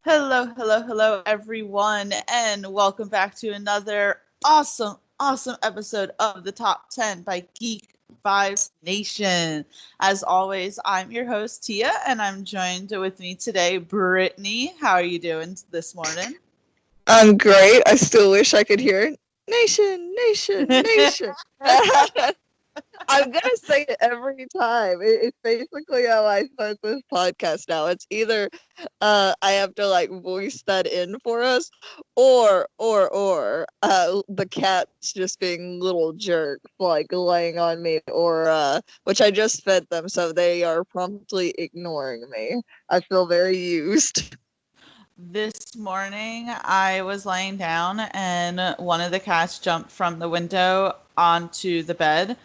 Hello, hello, hello, everyone, and welcome back to another awesome episode of the Top 10 by Geek Vibes Nation. As always, I'm your host, Tia, and I'm joined with me today, Brittany. How are you doing this morning? I'm great. I still wish I could hear nation, nation, nation. I'm gonna say it every time. It's basically how I start this podcast now. It's either I have to like voice that in for us, or the cat's just being little jerks, like laying on me, or which I just fed them, so they are promptly ignoring me. I feel very used. This morning, I was laying down and one of the cats jumped from the window onto the bed.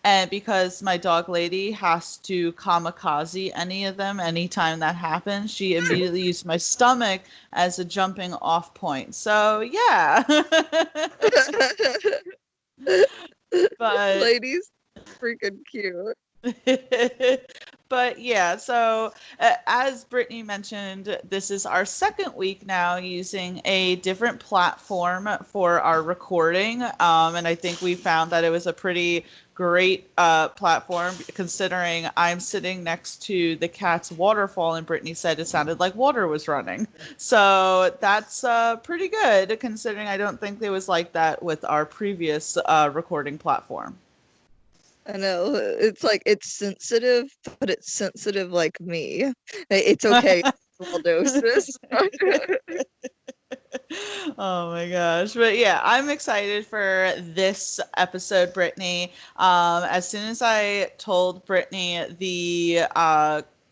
And because my dog lady has to kamikaze any of them anytime that happens, she immediately used my stomach as a jumping off point. So, yeah. But Ladies, freaking cute. but yeah, so as Brittany mentioned, this is our second week now using a different platform for our recording. And I think we found that it was a pretty great platform considering I'm sitting next to the cat's waterfall and Brittany said it sounded like water was running. So that's pretty good considering I don't think it was like that with our previous recording platform. I know. It's like it's sensitive, but it's sensitive like me. It's okay. Small doses. Oh my gosh. But yeah, I'm excited for this episode, Brittany. As soon as I told Brittany the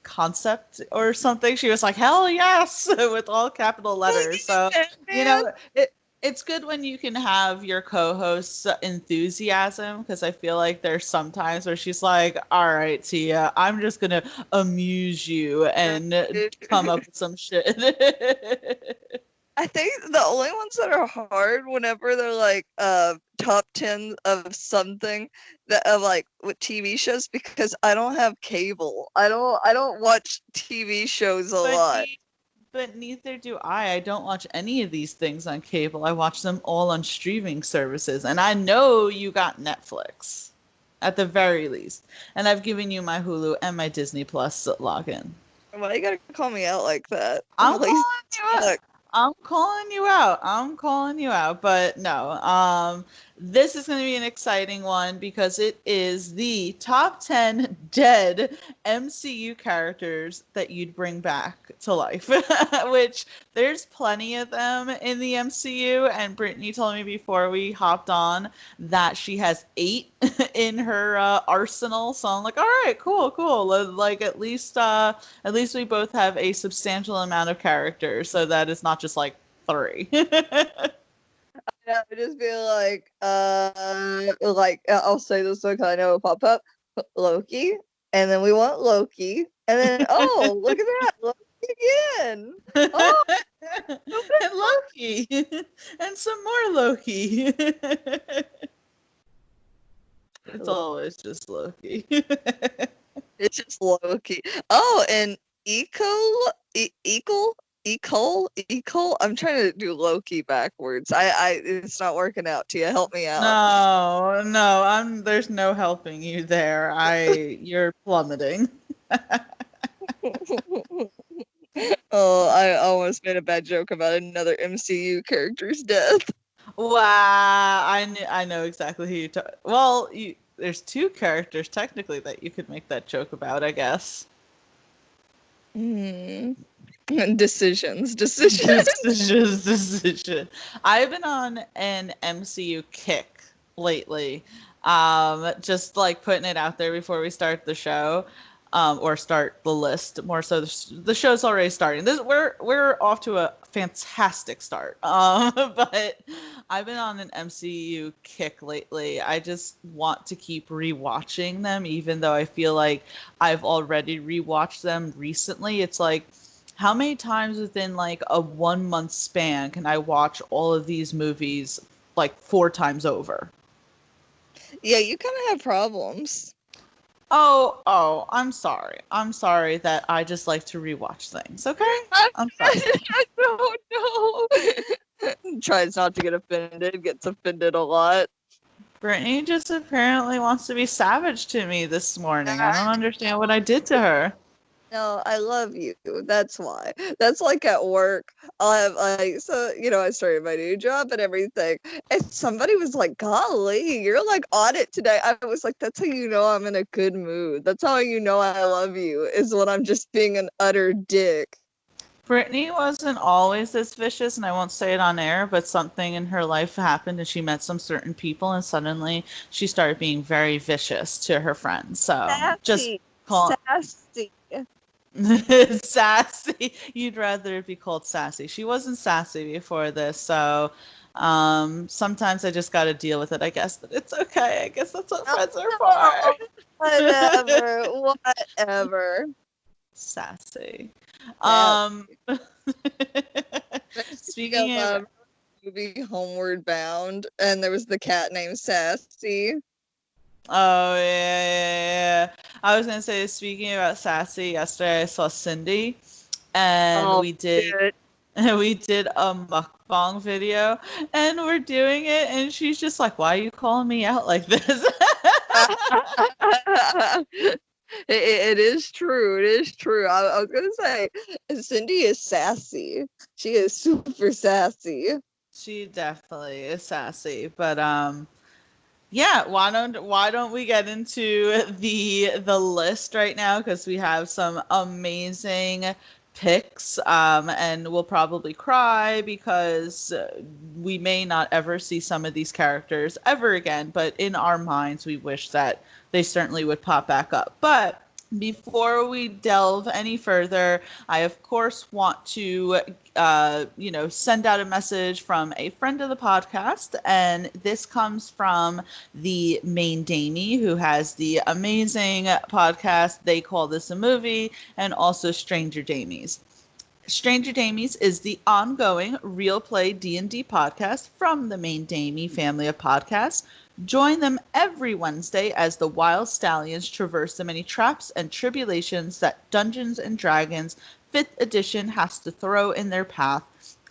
concept or something, she was like, hell yes, with all capital letters. So, you Man. know, it's good when you can have your co-host's enthusiasm because I feel like there's some times where she's like, all right, Tia, I'm just going to amuse you and come up with some shit. I think the only ones that are hard whenever they're like top 10 of something that of like with TV shows because I don't have cable. I don't watch TV shows a But lot. but neither do I. I don't watch any of these things on cable. I watch them all on streaming services. And I know you got Netflix at the very least. And I've given you my Hulu and my Disney Plus login. Why you gotta call me out like that? I'm Lazy calling you out. fuck. I'm calling you out. I'm calling you out. But no, this is going to be an exciting one because it is the top 10 dead MCU characters that you'd bring back to life, which there's plenty of them in the MCU. And Brittany told me before we hopped on that she has 8 in her arsenal. So I'm like, all right, cool. Like at least we both have a substantial amount of characters, so that it's not just like 3. Yeah, I just feel like I'll say this one because I know it'll pop up. Loki, and then we want Loki, and then oh look at that, Loki again. Oh, And Loki, and some more Loki. It's always just Loki. it's just Loki. Oh, and Equal. I'm trying to do Loki backwards. It's not working out. Tia, help me out. No, there's no helping you there. You're plummeting. Oh, I almost made a bad joke about another MCU character's death. Wow, I know exactly who you talk. Well, there's 2 characters technically that you could make that joke about, I guess. Hmm. Decisions. Decision. I've been on an MCU kick lately. Just like putting it out there before we start the show, or start the list. More so, the show's already starting. We're off to a fantastic start. But I've been on an MCU kick lately. I just want to keep rewatching them, even though I feel like I've already rewatched them recently. It's like how many times within like a 1 month span can I watch all of these movies like 4 times over? Yeah, you kind of have problems. Oh, I'm sorry. I'm sorry that I just like to rewatch things, okay? I'm sorry. I don't know. Tries not to get offended, gets offended a lot. Brittany just apparently wants to be savage to me this morning. I don't understand what I did to her. No, I love you. That's why. That's like at work. I'll have like, so, I started my new job and everything. And somebody was like, golly, you're like on it today. I was like, that's how you know I'm in a good mood. That's how you know I love you, is when I'm just being an utter dick. Brittany wasn't always this vicious, and I won't say it on air, but something in her life happened and she met some certain people, and suddenly she started being very vicious to her friends. So just Sassy. call Sassy. sassy. You'd rather it be called sassy. She wasn't sassy before this, so sometimes I just got to deal with it, I guess. But it's okay. I guess that's what friends are Oh, for. whatever. Whatever. Sassy. Sassy. Um, Speaking speaking of of movie Homeward Bound, and there was the cat named Sassy. Oh yeah. I was gonna say, speaking about sassy, yesterday I saw Cindy, and Oh, we did shit. we did a mukbang video, and we're doing it, and she's just like, "Why are you calling me out like this?" It is true. It is true. I was gonna say, Cindy is sassy. She is super sassy. She definitely is sassy, but yeah, why don't we get into the list right now, because we have some amazing picks, and we'll probably cry because we may not ever see some of these characters ever again, but in our minds we wish that they certainly would pop back up. But before we delve any further, I of course want to send out a message from a friend of the podcast, and this comes from the main Damie, who has the amazing podcast They Call This a Movie, and also Stranger Damies. Stranger Damies is the ongoing real play D&D podcast from the main Damie family of podcasts. Join them every Wednesday as the wild stallions traverse the many traps and tribulations that Dungeons and Dragons 5th edition has to throw in their path.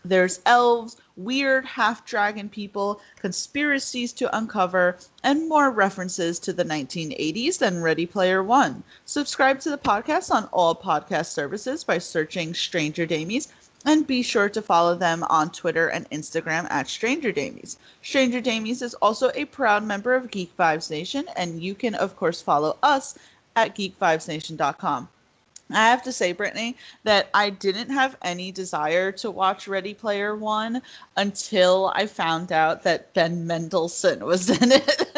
There's elves, weird half-dragon people, conspiracies to uncover, and more references to the 1980s than Ready Player One. Subscribe to the podcast on all podcast services by searching Stranger Damies, and be sure to follow them on Twitter and Instagram at Stranger Damies. Stranger Damies is also a proud member of Geek Vibes Nation, and you can, of course, follow us at geekvibesnation.com. I have to say, Brittany, that I didn't have any desire to watch Ready Player One until I found out that Ben Mendelsohn was in it.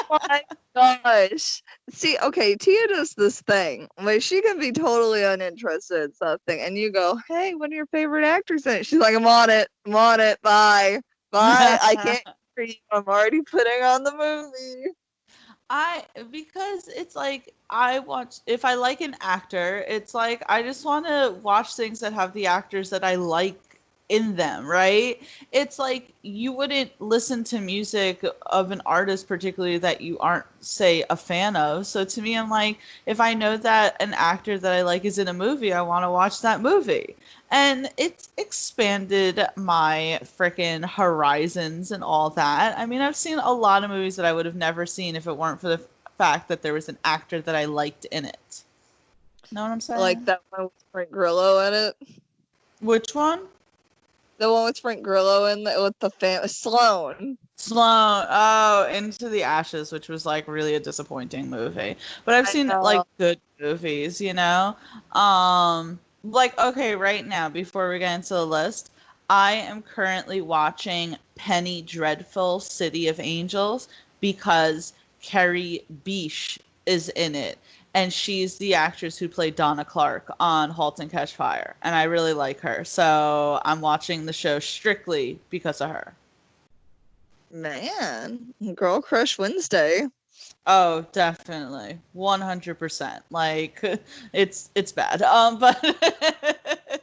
Oh my gosh. See, okay, Tia does this thing. Like, she can be totally uninterested in something, and you go, hey, one of your favorite actors in it. She's like, I'm on it. I'm on it. Bye. Bye. I can't hear you. I'm already putting on the movie. Because it's like, I watch, if I like an actor, it's like I just want to watch things that have the actors that I like in them, right? It's like you wouldn't listen to music of an artist particularly that you aren't, say, a fan of. So to me, I'm like, if I know that an actor that I like is in a movie, I want to watch that movie. And it's expanded my freaking horizons and all that. I mean, I've seen a lot of movies that I would have never seen if it weren't for the fact that there was an actor that I liked in it. Know what I'm Like saying? that one with Frank Grillo in it. Which one? The one with Frank Grillo in the, with the Sloan. Sloan. Oh, Into the Ashes, which was like really a disappointing movie. But I've I seen know. like good movies, Like, okay, right now, before we get into the list, I am currently watching Penny Dreadful City of Angels because Carrie Beesh is in it. And she's the actress who played Donna Clark on *Halt and Catch Fire*. And I really like her. So I'm watching the show strictly because of her. Man, Girl Crush Wednesday. Oh, definitely. 100%. Like it's bad. But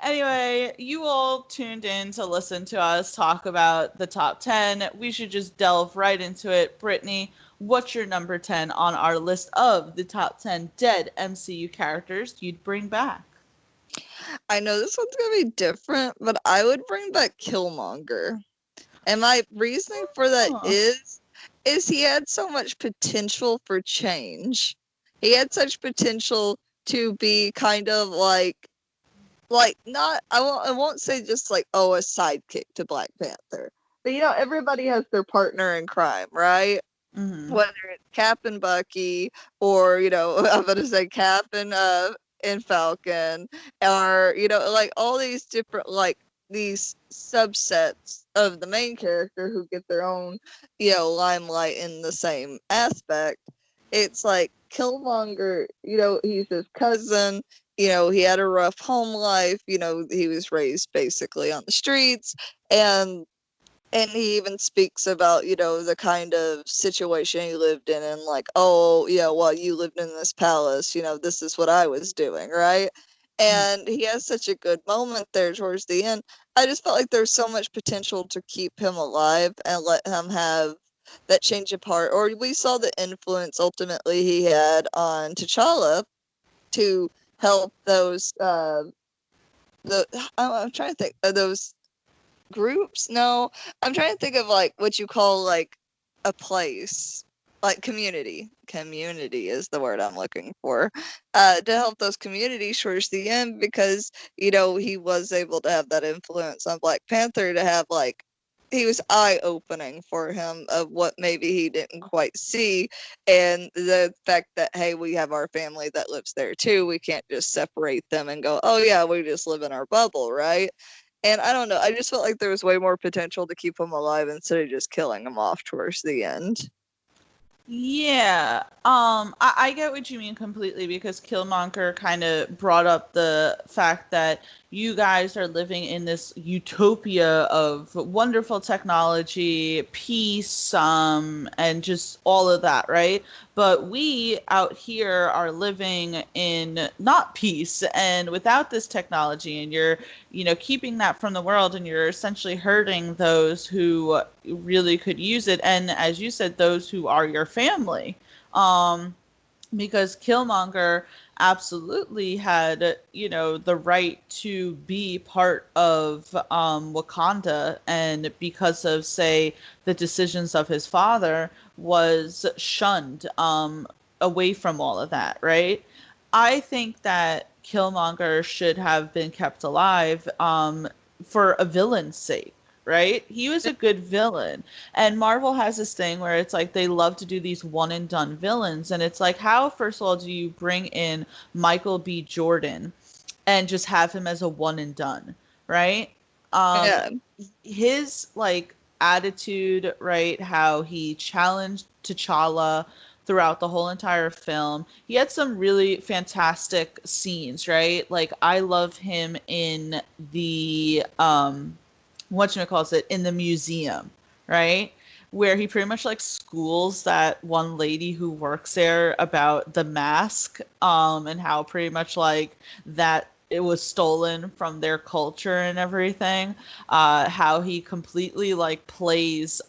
Anyway, you all tuned in to listen to us talk about the top 10. We should just delve right into it. Brittany, what's your number 10 on our list of the top 10 dead MCU characters you'd bring back? I know this one's gonna be different, but I would bring back Killmonger. And my reasoning for that Oh. is he had so much potential for change. He had such potential to be kind of like not I won't say just like, oh, a sidekick to Black Panther. But everybody has their partner in crime, right? Mm-hmm. Whether it's Cap and Bucky, or I'm gonna say Cap and Falcon, or like all these different, like, these subsets of the main character who get their own limelight in the same aspect. It's like Killmonger, he's his cousin. He had a rough home life. He was raised basically on the streets, and he even speaks about, the kind of situation he lived in, and like, oh, yeah, well, you lived in this palace, this is what I was doing, right? And he has such a good moment there towards the end. I just felt like there's so much potential to keep him alive and let him have that change of heart. Or we saw the influence ultimately he had on T'Challa to help those the I'm trying to think of those groups. No, I'm trying to think of like what you call like a place, like community is the word I'm looking for, to help those communities towards the end, because he was able to have that influence on Black Panther, to have like, he was eye-opening for him of what maybe he didn't quite see, and the fact that, hey, we have our family that lives there too, we can't just separate them and go, oh yeah, we just live in our bubble, right? And I don't know, I just felt like there was way more potential to keep him alive instead of just killing him off towards the end. Yeah, I get what you mean completely, because Killmonger kind of brought up the fact that you guys are living in this utopia of wonderful technology, peace, and just all of that, right? But we out here are living in not peace and without this technology, and you're, keeping that from the world, and you're essentially hurting those who really could use it. And as you said, those who are your family. Um, because Killmonger absolutely had, the right to be part of Wakanda, and because of, say, the decisions of his father, was shunned away from all of that, right? I think that Killmonger should have been kept alive for a villain's sake, right? He was a good villain. And Marvel has this thing where it's like they love to do these one and done villains. And it's like, how, first of all, do you bring in Michael B. Jordan and just have him as a one and done, right? Um, Yeah. his like attitude, right? How he challenged T'Challa throughout the whole entire film. He had some really fantastic scenes, right? Like I love him in the calls it, in the museum, right? Where he pretty much like schools that one lady who works there about the mask, and how pretty much like that it was stolen from their culture and everything. How he completely like plays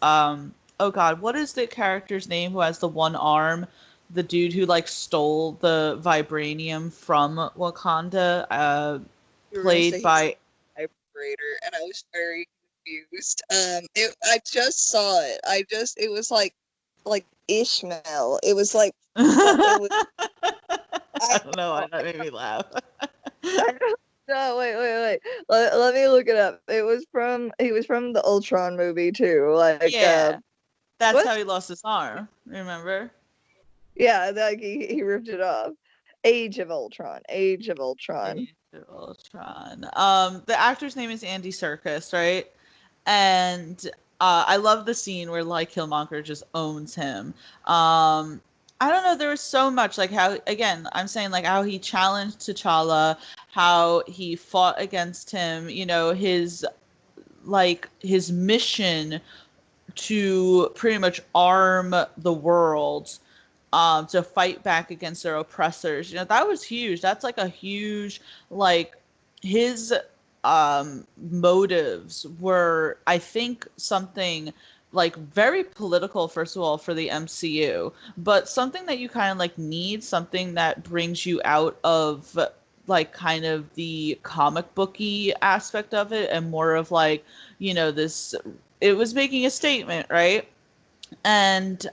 oh god, what is the character's name who has the one arm? The dude who like stole the vibranium from Wakanda, You were gonna say played he's by a vibrator, and I was very confused. I just saw it. It was like Ishmael. It was like, it was. I I don't know why that made me laugh. I don't no, wait. Let me look it up. He was from the Ultron movie too. Like, Yeah, that's how what? he lost his arm. Remember? Yeah, like he ripped it off. Age of Ultron. Age of Ultron. Age of Ultron. The actor's name is Andy Serkis, right? And I love the scene where like Killmonger just owns him. I don't know. There was so much like how, again, I'm saying like how he challenged T'Challa, how he fought against him. His mission to pretty much arm the world to fight back against their oppressors. That was huge. That's like a huge, like, his motives were, I think, something like very political, first of all, for the MCU, but something that you kind of like need, something that brings you out of like kind of the comic booky aspect of it and more of like, this, it was making a statement, right? And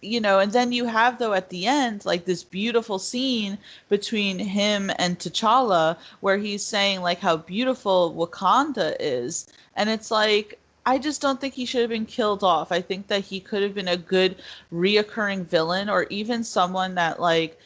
and then you have, though, at the end, like this beautiful scene between him and T'Challa where he's saying like how beautiful Wakanda is. And it's like, I just don't think he should have been killed off. I think that he could have been a good reoccurring villain, or even someone that like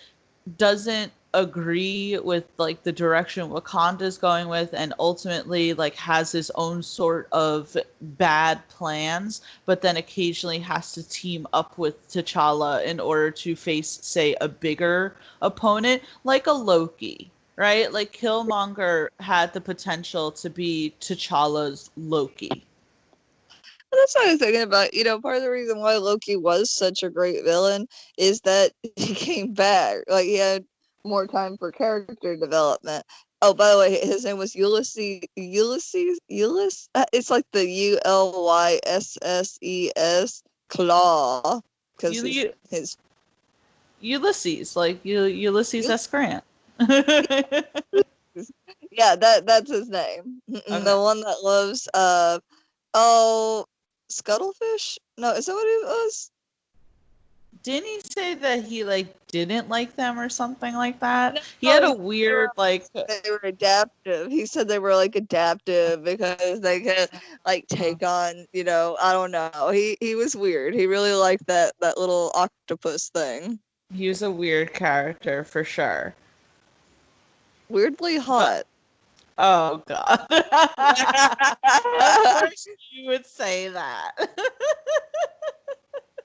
doesn't agree with like the direction Wakanda's going with, and ultimately like has his own sort of bad plans, but then occasionally has to team up with T'Challa in order to face, say, a bigger opponent, like a Loki, right? Like Killmonger had the potential to be T'Challa's Loki. That's what I was thinking about. Part of the reason why Loki was such a great villain is that he came back. Like, he had more time for character development. Oh, by the way, his name was Ulysses. It's like the Ulysses Claw, because his Ulysses, like Ulysses S. Grant. Yeah, that's his name. Okay. The one that loves oh, Scuttlefish? No, is that what he was? Didn't he say that he like didn't like them or something like that? No, He had a weird like. They were adaptive. He said they were like adaptive because they could like take on, I don't know. He was weird. He really liked that little octopus thing. He was a weird character for sure. Weirdly hot. Oh god. Of course you would say that.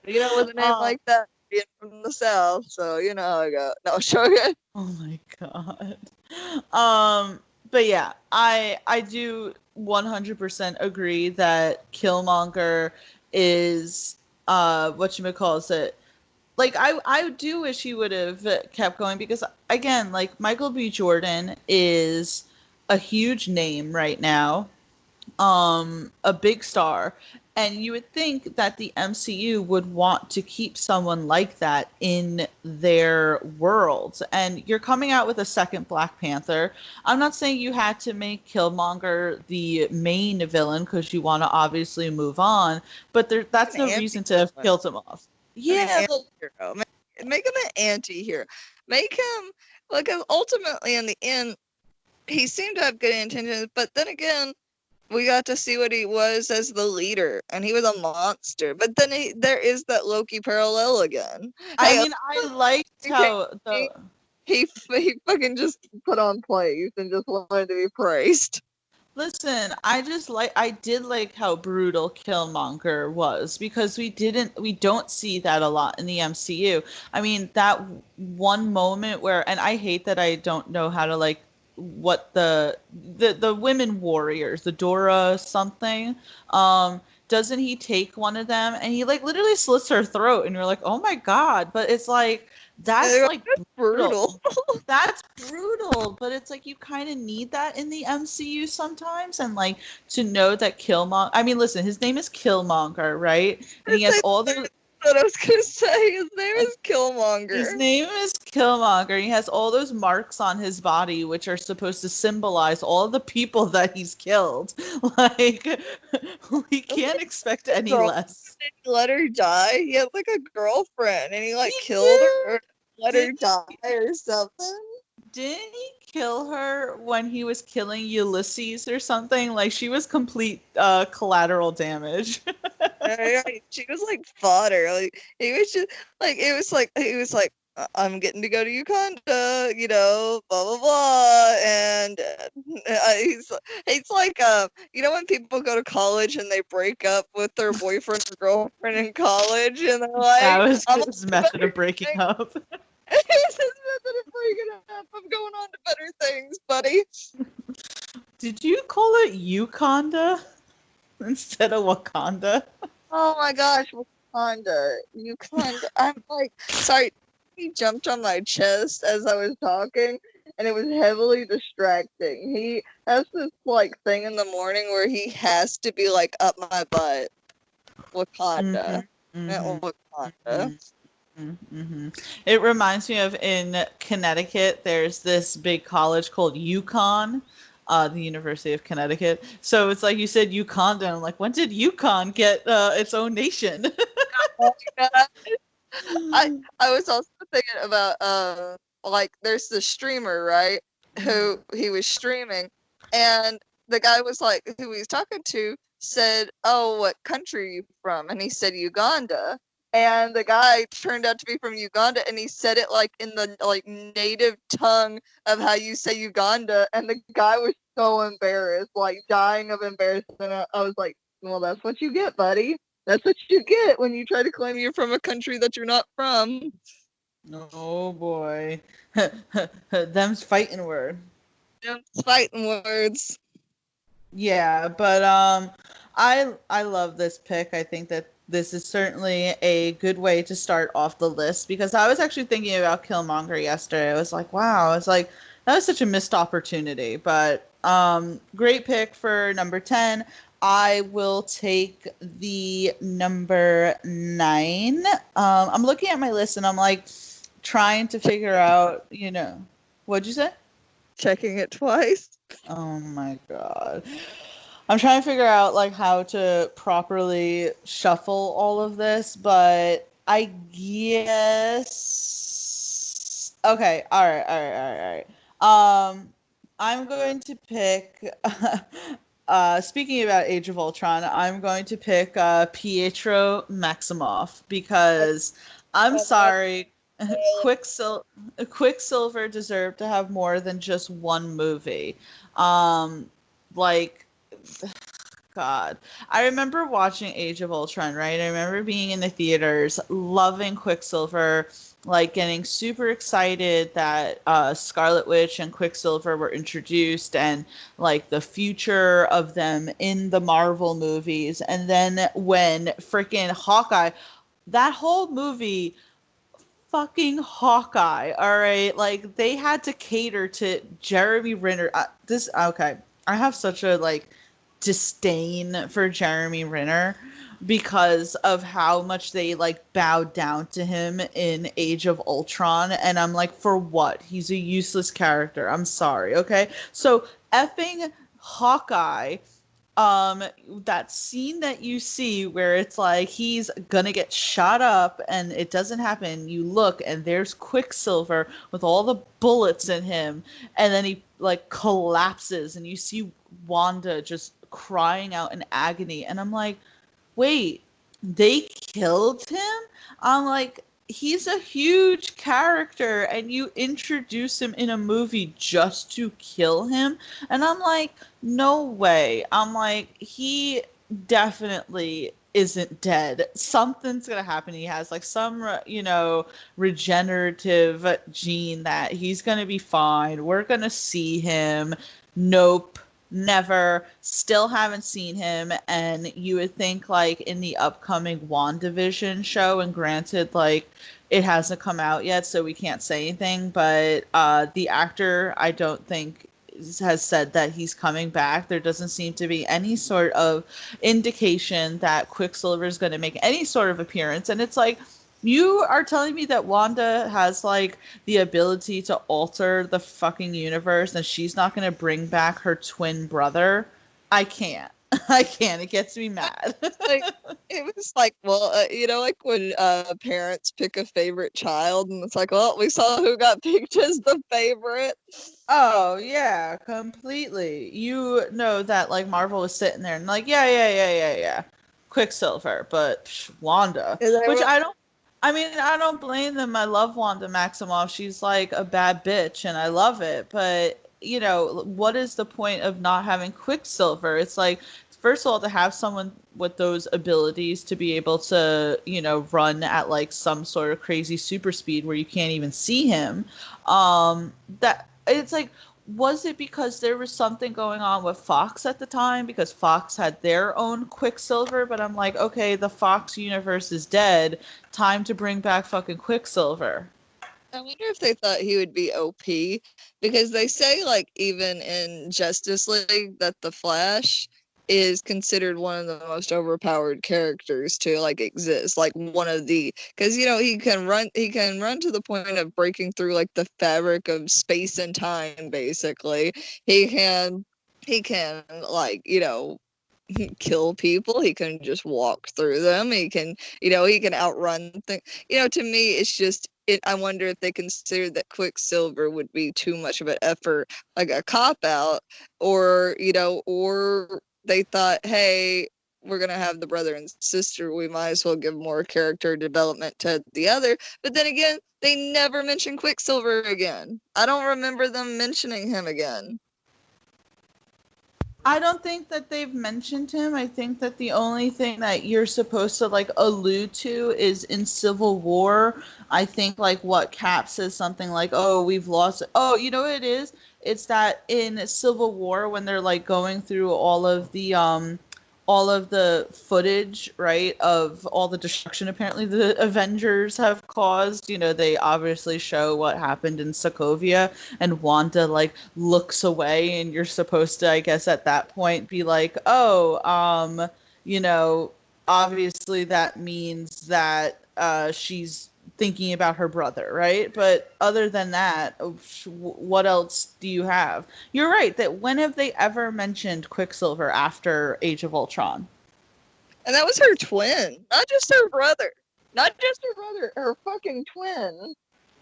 With a name like that, being from the South, so you know how I go. No, sure. Oh my god. But yeah, I do 100% agree that Killmonger is whatchamacallit. Like I do wish he would have kept going, because again, like Michael B. Jordan is a huge name right now, a big star, and you would think that the MCU would want to keep someone like that in their world. And you're coming out with a second Black Panther. I'm not saying you had to make Killmonger the main villain because you want to obviously move on, but that's no reason to have killed him off. Yeah, hero. Make him an anti-hero. Make him, like, ultimately in the end, he seemed to have good intentions, but then again, we got to see what he was as the leader, and he was a monster. But then there is that Loki parallel again. I mean, I liked how he fucking just put on plays and just wanted to be praised. Listen, I did like how brutal Killmonger was, because we don't see that a lot in the MCU. I mean, that one moment where, and I hate that I don't know how to like what the women warriors, the Dora something, doesn't he take one of them and he like literally slits her throat, and you're like, oh my god, but it's like that's like brutal. That's brutal, but it's like you kind of need that in the MCU sometimes, and like to know that Killmonger. I mean, listen, his name is Killmonger, right? And he has all the. What I was gonna say. His name is Killmonger. His name is Killmonger. He has all those marks on his body, which are supposed to symbolize all the people that he's killed. Like, we can't expect any less. Did he let her die? He had like a girlfriend, and he like killed her, or let her die, or something. Didn't he kill her when he was killing Ulysses or something? Like, she was complete collateral damage. She was like fodder. Like, he was just like, it was like he was like, I'm getting to go to Uganda, blah blah blah, and he's like, when people go to college and they break up with their boyfriend or girlfriend in college, and they're like, that was his method of breaking up. It's his method of breaking up. I'm going on to better things, buddy. Did you call it Uganda instead of Wakanda? Oh my gosh, Wakanda. I'm like, sorry. He jumped on my chest as I was talking, and it was heavily distracting. He has this like thing in the morning where he has to be like up my butt, Wakanda, Mm-hmm. at Mm-hmm. Wakanda. Mm-hmm. Mm-hmm. It reminds me of in Connecticut, there's this big college called UConn, the University of Connecticut. So it's like you said Uganda. I'm like, when did Yukon get its own nation? Oh my God. I I was also thinking about like there's the streamer, right? Mhm. Who he was streaming, and the guy was like who he was talking to said, "Oh, what country are you from?" And he said Uganda. And the guy turned out to be from Uganda, and he said it like in the like native tongue of how you say Uganda, and the guy was so embarrassed, like dying of embarrassment. I was like, "Well, that's what you get, buddy. That's what you get when you try to claim you're from a country that you're not from." Oh boy. Them's fighting word. Them fighting words. Yeah, but I love this pick. I think that this is certainly a good way to start off the list because I was actually thinking about Killmonger yesterday. I was like, wow, it's like that was such a missed opportunity. But great pick for number 10. I will take the number 9. I'm looking at my list and I'm like trying to figure out, what'd you say? Checking it twice. Oh my god. I'm trying to figure out like how to properly shuffle all of this, but I guess okay, all right, all right, all right, all right. I'm going to pick speaking about Age of Ultron, I'm going to pick Pietro Maximoff because I'm sorry, Quicksil- Quicksilver deserved to have more than just one movie. Um, like God. I remember watching Age of Ultron, right? I remember being in the theaters, loving Quicksilver, like getting super excited that Scarlet Witch and Quicksilver were introduced and like the future of them in the Marvel movies. And then when freaking Hawkeye, that whole movie, fucking Hawkeye, all right? Like they had to cater to Jeremy Renner. This okay. I have such a like disdain for Jeremy Renner because of how much they like bowed down to him in Age of Ultron and I'm like for what? He's a useless character. I'm sorry, okay? So effing Hawkeye, um that scene that you see where it's like he's gonna get shot up and it doesn't happen, you look and there's Quicksilver with all the bullets in him and then he like collapses and you see Wanda just crying out in agony and I'm like, wait, they killed him? I'm like, he's a huge character and you introduce him in a movie just to kill him? And I'm like, no way. I'm like, he definitely isn't dead. Something's gonna happen. He has like some, regenerative gene that he's gonna be fine. We're gonna see him. Nope. Never. Still haven't seen him. And you would think, like, in the upcoming WandaVision show, and granted, like, it hasn't come out yet, so we can't say anything, but the actor, I don't think, has said that he's coming back. There doesn't seem to be any sort of indication that Quicksilver is going to make any sort of appearance. And it's like, you are telling me that Wanda has like the ability to alter the fucking universe and she's not going to bring back her twin brother? I can't. I can't. It gets me mad. Like it was like, well, like when parents pick a favorite child, and it's like, well, we saw who got picked as the favorite. Oh, yeah, completely. You know that like Marvel was sitting there and like, yeah, yeah, yeah, yeah, yeah. Quicksilver, but Wanda, And I which was, I don't blame them. I love Wanda Maximoff. She's like a bad bitch and I love it. But, what is the point of not having Quicksilver? It's like, first of all, to have someone with those abilities to be able to, run at like some sort of crazy super speed where you can't even see him. That it's like, was it because there was something going on with Fox at the time because Fox had their own Quicksilver? But I'm like, okay, the Fox universe is dead. Time to bring back fucking Quicksilver. I wonder if they thought he would be OP, because they say, like, even in Justice League that the Flash is considered one of the most overpowered characters to, like, exist. Like, one of the, because, you know, he can run to the point of breaking through, like, the fabric of space and time, basically. He can, like, you know, kill people. He can just walk through them. He can, you know, he can outrun things. You know, to me, it's just I wonder if they considered that Quicksilver would be too much of an effort, like a cop out, or, you know, or they thought, hey, we're gonna have the brother and sister. We might as well give more character development to the other. But then again, they never mention Quicksilver again. I don't remember them mentioning him again. I don't think that they've mentioned him. I think that the only thing that you're supposed to like allude to is in Civil War. I think like what Cap says something like, "Oh, we've lost." Oh, you know what it is? It's that in Civil War when they're like going through all of the footage, right, of all the destruction apparently the Avengers have caused. You know, they obviously show what happened in Sokovia, and Wanda like looks away, and you're supposed to, I guess, at that point be like, oh, you know, obviously that means that she's thinking about her brother, right? But other than that, what else do you have? You're right that when have they ever mentioned Quicksilver after Age of Ultron? And that was her twin, not just her brother. Not just her brother, her fucking twin.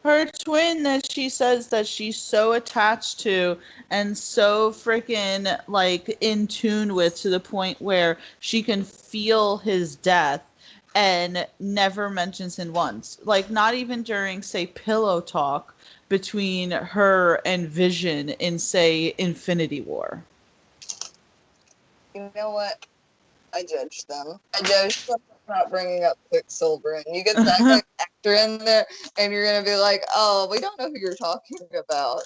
Her twin that she says that she's so attached to and so freaking like in tune with, to the point where she can feel his death, and never mentions him once. Like not even during, say, pillow talk between her and Vision in, say, Infinity War. You know what? I judged them. I judged them for not bringing up Quicksilver. And you get that kind of actor in there, and you're going to be like, oh, we don't know who you're talking about.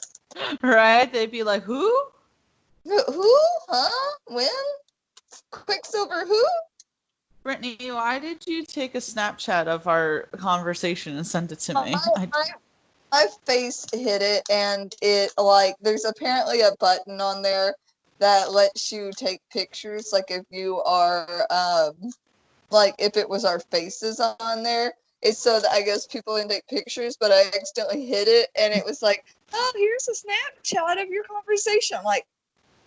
Right? They'd be like, who? Who? Huh? When? Quicksilver who? Brittany, why did you take a Snapchat of our conversation and send it to me? My face hit it, and it, like, there's apparently a button on there that lets you take pictures, like if you are, like if it was our faces on there. It's so that I guess people can take pictures, but I accidentally hit it, and it was like, oh, here's a snapshot of your conversation. I'm like,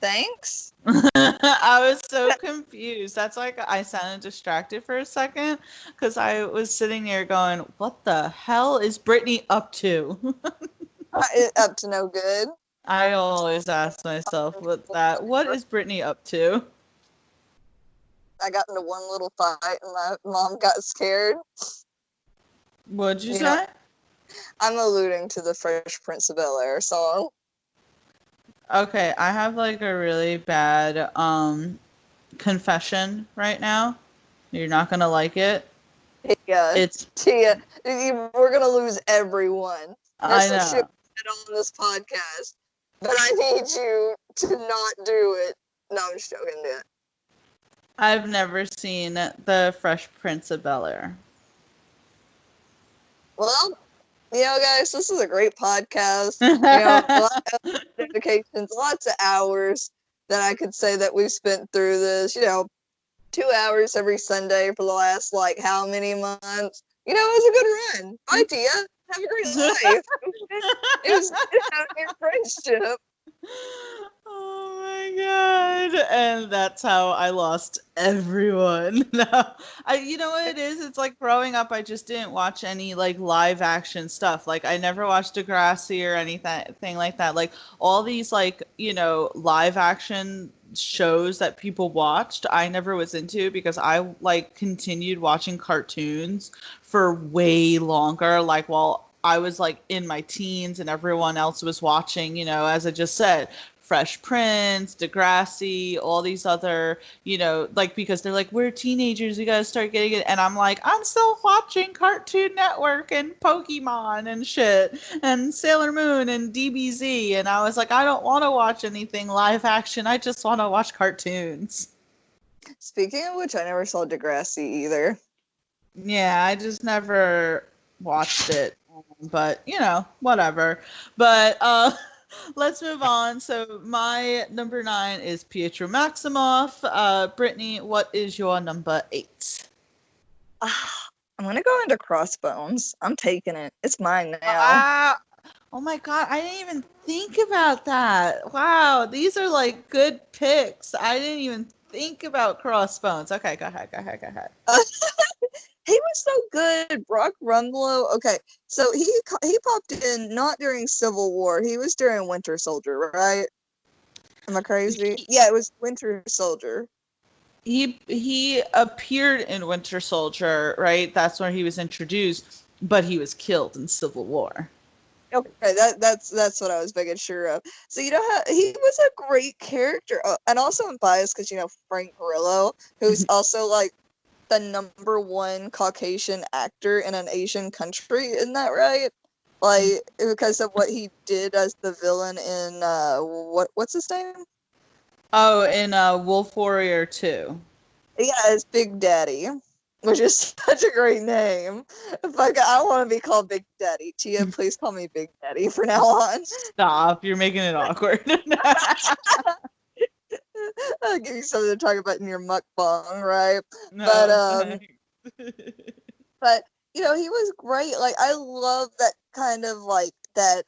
thanks. I was so confused. That's like I sounded distracted for a second because I was sitting there going, "What the hell is Brittany up to?" Up to no good. I always ask myself with that. What is Brittany up to? I got into one little fight, and my mom got scared. What'd you You say? know, I'm alluding to the Fresh Prince of Bel-Air song. Okay, I have like a really bad confession right now. You're not gonna like it. Yeah, It's Tia, we're gonna lose everyone. There's I some shit know. on this podcast, but I need you to not do it. No, I'm just joking. Do it. I've never seen the Fresh Prince of Bel-Air. Well, you know, guys, this is a great podcast. You know, a lot of dedications, lots of hours that I could say that we've spent through this. You know, 2 hours every Sunday for the last, like, how many months? You know, it was a good run. Bye, Tia. Have a great life. It was good having your friendship. Oh my god. And that's how I lost everyone. No. You know what it is? It's like growing up I just didn't watch any like live action stuff. Like I never watched Degrassi or anything like that. Like all these like, you know, live action shows that people watched, I never was into because I like continued watching cartoons for way longer, like while I was like in my teens and everyone else was watching, you know, as I just said, Fresh Prince, Degrassi, all these other, you know, like because they're like, we're teenagers, we gotta start getting it. And I'm like, I'm still watching Cartoon Network and Pokemon and shit and Sailor Moon and DBZ. And I was like, I don't want to watch anything live action. I just want to watch cartoons. Speaking of which, I never saw Degrassi either. Yeah, I just never watched it. but whatever. But let's move on. So my number 9 is Pietro Maximoff. Brittany, what is your number 8? I'm gonna go into Crossbones. I'm taking it. It's mine now. Oh my god, I didn't even think about that. Wow, these are like good picks. I didn't even think about Crossbones. Okay, go ahead, go ahead, go ahead. He was so good. Brock Rumlow. Okay, so he popped in not during Civil War. He was during Winter Soldier, right? Am I crazy? Yeah, it was Winter Soldier. He appeared in Winter Soldier, right? That's where he was introduced, but he was killed in Civil War. Okay, that's what I was making sure of. So you know how he was a great character, and also I'm biased because Frank Grillo, who's also like the number one Caucasian actor in an Asian country, isn't that right? Like because of what he did as the villain in what's his name? Oh, in Wolf Warrior 2. Yeah, it's Big Daddy, which is such a great name. Fuck, I want to be called Big Daddy. Tia, please call me Big Daddy from now on. Stop, you're making it awkward. I'll give you something to talk about in your mukbang, right? But No, thanks. but he was great. Like I love that kind of like that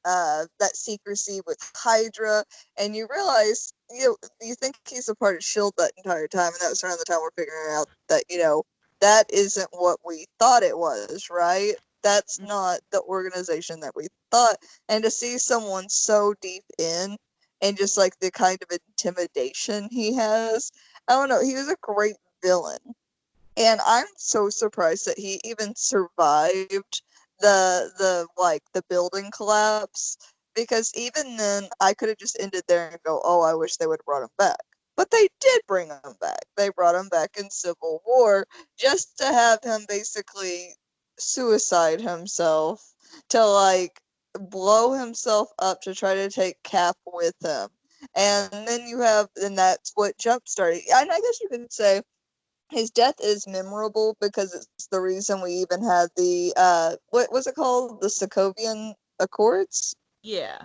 secrecy with Hydra, and you realize you think he's a part of Shield that entire time, and that was around the time we're figuring out that that isn't what we thought it was, right? That's not the organization that we thought. And to see someone so deep in and just like the kind of intimidation he has, I don't know, he was a great villain. And I'm so surprised that he even survived the building collapse, because even then I could have just ended there and go, oh, I wish they would have brought him back. But they did bring him back. They brought him back in Civil War just to have him basically suicide himself, to like blow himself up to try to take Cap with him. And then and that's what jump started. And I guess you could say his death is memorable because it's the reason we even had the what was it called, the Sokovian Accords. Yeah.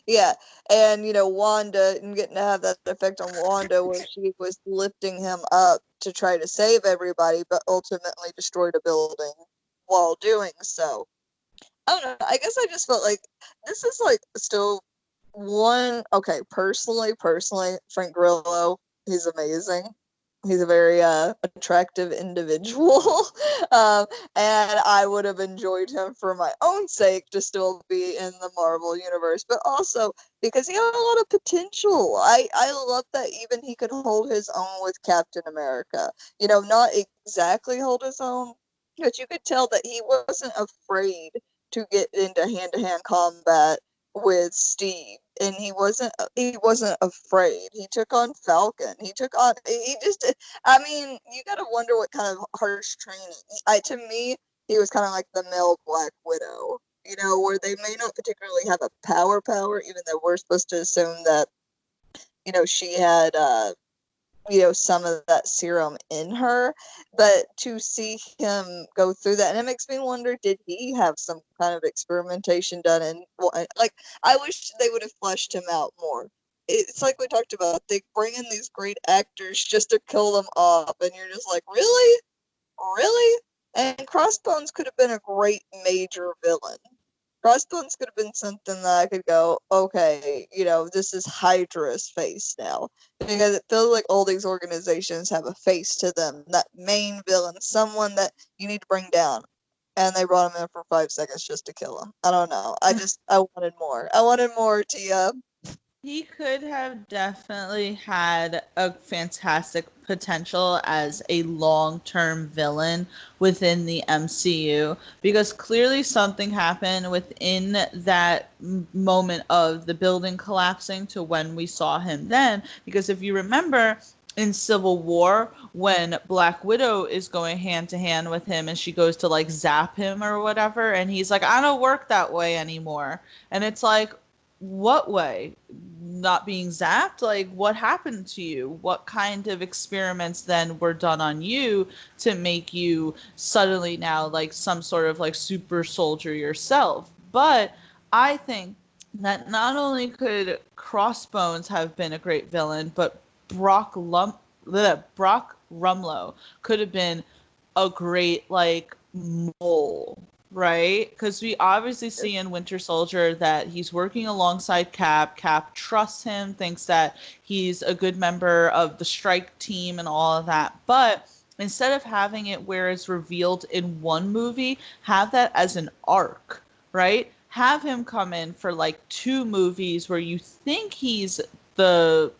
Yeah, and Wanda, and getting to have that effect on Wanda where she was lifting him up to try to save everybody, but ultimately destroyed a building while doing so. I don't know, I guess I just felt like this is like still one. Okay, personally, Frank Grillo, he's amazing. He's a very attractive individual. um, and I would have enjoyed him for my own sake to still be in the Marvel universe, but also because he had a lot of potential. I love that even he could hold his own with Captain America. Not exactly hold his own, but you could tell that he wasn't afraid to get into hand-to-hand combat with Steve, and he wasn't afraid. He took on Falcon. He just, I mean, you gotta wonder what kind of harsh training. To me, he was kind of like the male Black Widow, where they may not particularly have a power, even though we're supposed to assume that she had some of that serum in her, but to see him go through that, and it makes me wonder, did he have some kind of experimentation done? And like, I wish they would have fleshed him out more. It's like we talked about, they bring in these great actors just to kill them off, and you're just like, really? And Crossbones could have been a great major villain. Crossbones could have been something that I could go, okay, this is Hydra's face now. Because it feels like all these organizations have a face to them. That main villain, someone that you need to bring down. And they brought him in for 5 seconds just to kill him. I don't know. I wanted more. I wanted more, Tia. He could have definitely had a fantastic potential as a long-term villain within the MCU, because clearly something happened within that moment of the building collapsing to when we saw him then. Because if you remember in Civil War, when Black Widow is going hand to hand with him and she goes to like zap him or whatever, and he's like, I don't work that way anymore. And it's like, what way? not being zapped? Like, what happened to you? What kind of experiments then were done on you to make you suddenly now like some sort of like super soldier yourself? But I think that not only could Crossbones have been a great villain, but Brock Rumlow could have been a great like mole, right? Because we obviously see in Winter Soldier that he's working alongside Cap. Cap trusts him, thinks that he's a good member of the strike team and all of that. But instead of having it where it's revealed in one movie, have that as an arc, right? Have him come in for like 2 movies where you think he's the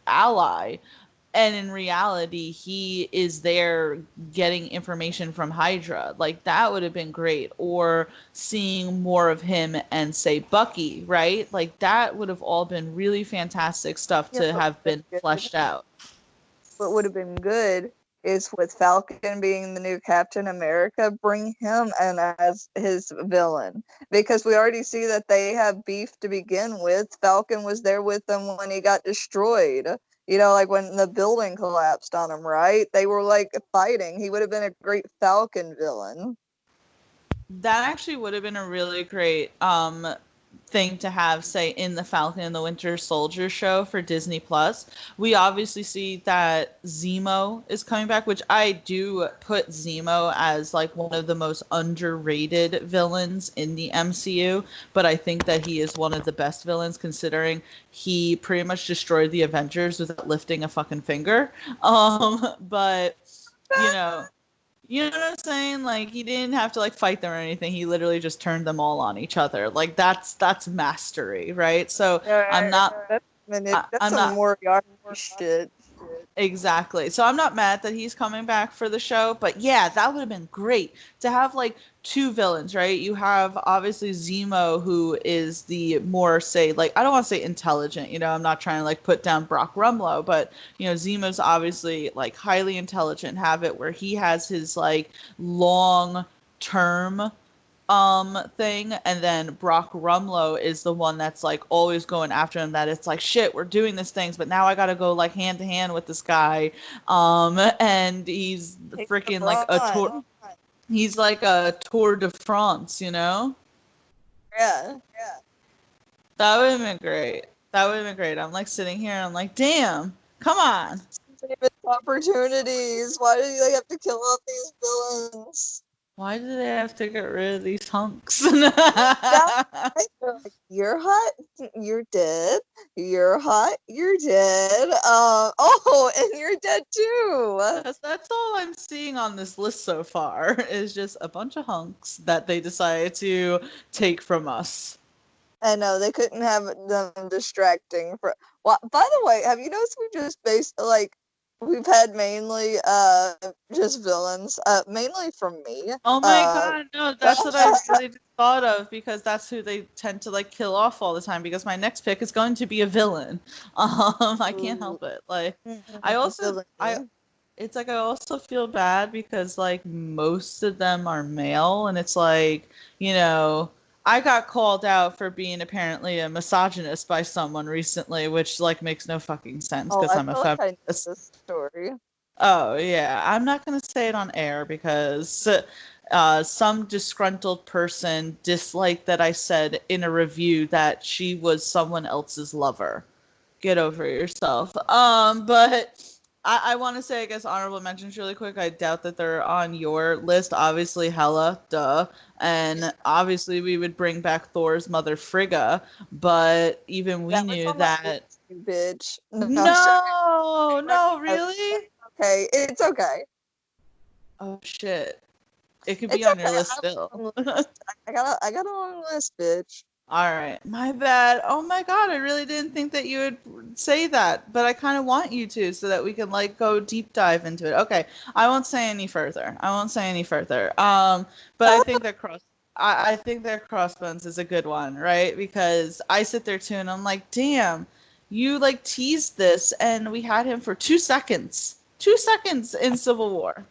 ally, and in reality he is there getting information from Hydra. Like, that would have been great. Or seeing more of him and say Bucky, right? Like, that would have all been really fantastic stuff to have been fleshed out. What would have been good is with Falcon being the new Captain America, bring him in as his villain, because we already see that they have beef to begin with. Falcon was there with them when he got destroyed. You know, like when the building collapsed on him, right? They were like fighting. He would have been a great Falcon villain. That actually would have been a really great thing to have, say, in the Falcon and the Winter Soldier show for Disney Plus. We obviously see that Zemo is coming back, which I do put Zemo as like one of the most underrated villains in the MCU, but I think that he is one of the best villains, considering he pretty much destroyed the Avengers without lifting a fucking finger. But you know, you know what I'm saying? Like, he didn't have to like fight them or anything. He literally just turned them all on each other. Like, that's mastery, right? So I'm not That's I'm some not Moriarty shit. exactly. So I'm not mad that he's coming back for the show, but yeah, that would have been great to have like 2 villains, right? You have obviously Zemo, who is the more, say, like, I don't want to say intelligent, I'm not trying to like put down Brock Rumlow, but Zemo's obviously like highly intelligent, have it where he has his like long term thing, and then Brock Rumlow is the one that's like always going after him, that it's like, shit, we're doing these things, but now I gotta go like hand to hand with this guy, and he's freaking like he's like a Tour de France. Yeah. That would have been great. I'm like sitting here and I'm like, damn, come on. Opportunities. Why do they have to kill off these villains? Why do they have to get rid of these hunks? You're hot, you're dead. You're hot, you're dead. Oh, and you're dead too. That's all I'm seeing on this list so far, is just a bunch of hunks that they decided to take from us. I know they couldn't have them distracting. Well, by the way, have you noticed we just we've had mainly just villains, mainly from me. Oh my god, no, that's what I really just thought of, because that's who they tend to like kill off all the time, because my next pick is going to be a villain. I can't help it. Like, it's like I also feel bad because like most of them are male, and it's like, I got called out for being apparently a misogynist by someone recently, which like makes no fucking sense because I'm a feminist. I know this story. Oh yeah, I'm not gonna say it on air because some disgruntled person disliked that I said in a review that she was someone else's lover. Get over yourself. But I want to say, I guess, honorable mentions really quick. I doubt that they're on your list. Obviously, Hela, duh. And obviously, we would bring back Thor's mother, Frigga. But even we knew that. Bitch. No, really? Okay, it's okay. Oh shit! It could be on your list still. I got a long list, bitch. All right, my bad. Oh my god, I really didn't think that you would say that, but I kind of want you to, so that we can like go deep dive into it. Okay, I won't say any further. But I think that I think that Crossbones is a good one, right? Because I sit there too, and I'm like, damn, you like teased this, and we had him for 2 seconds. 2 seconds in Civil War.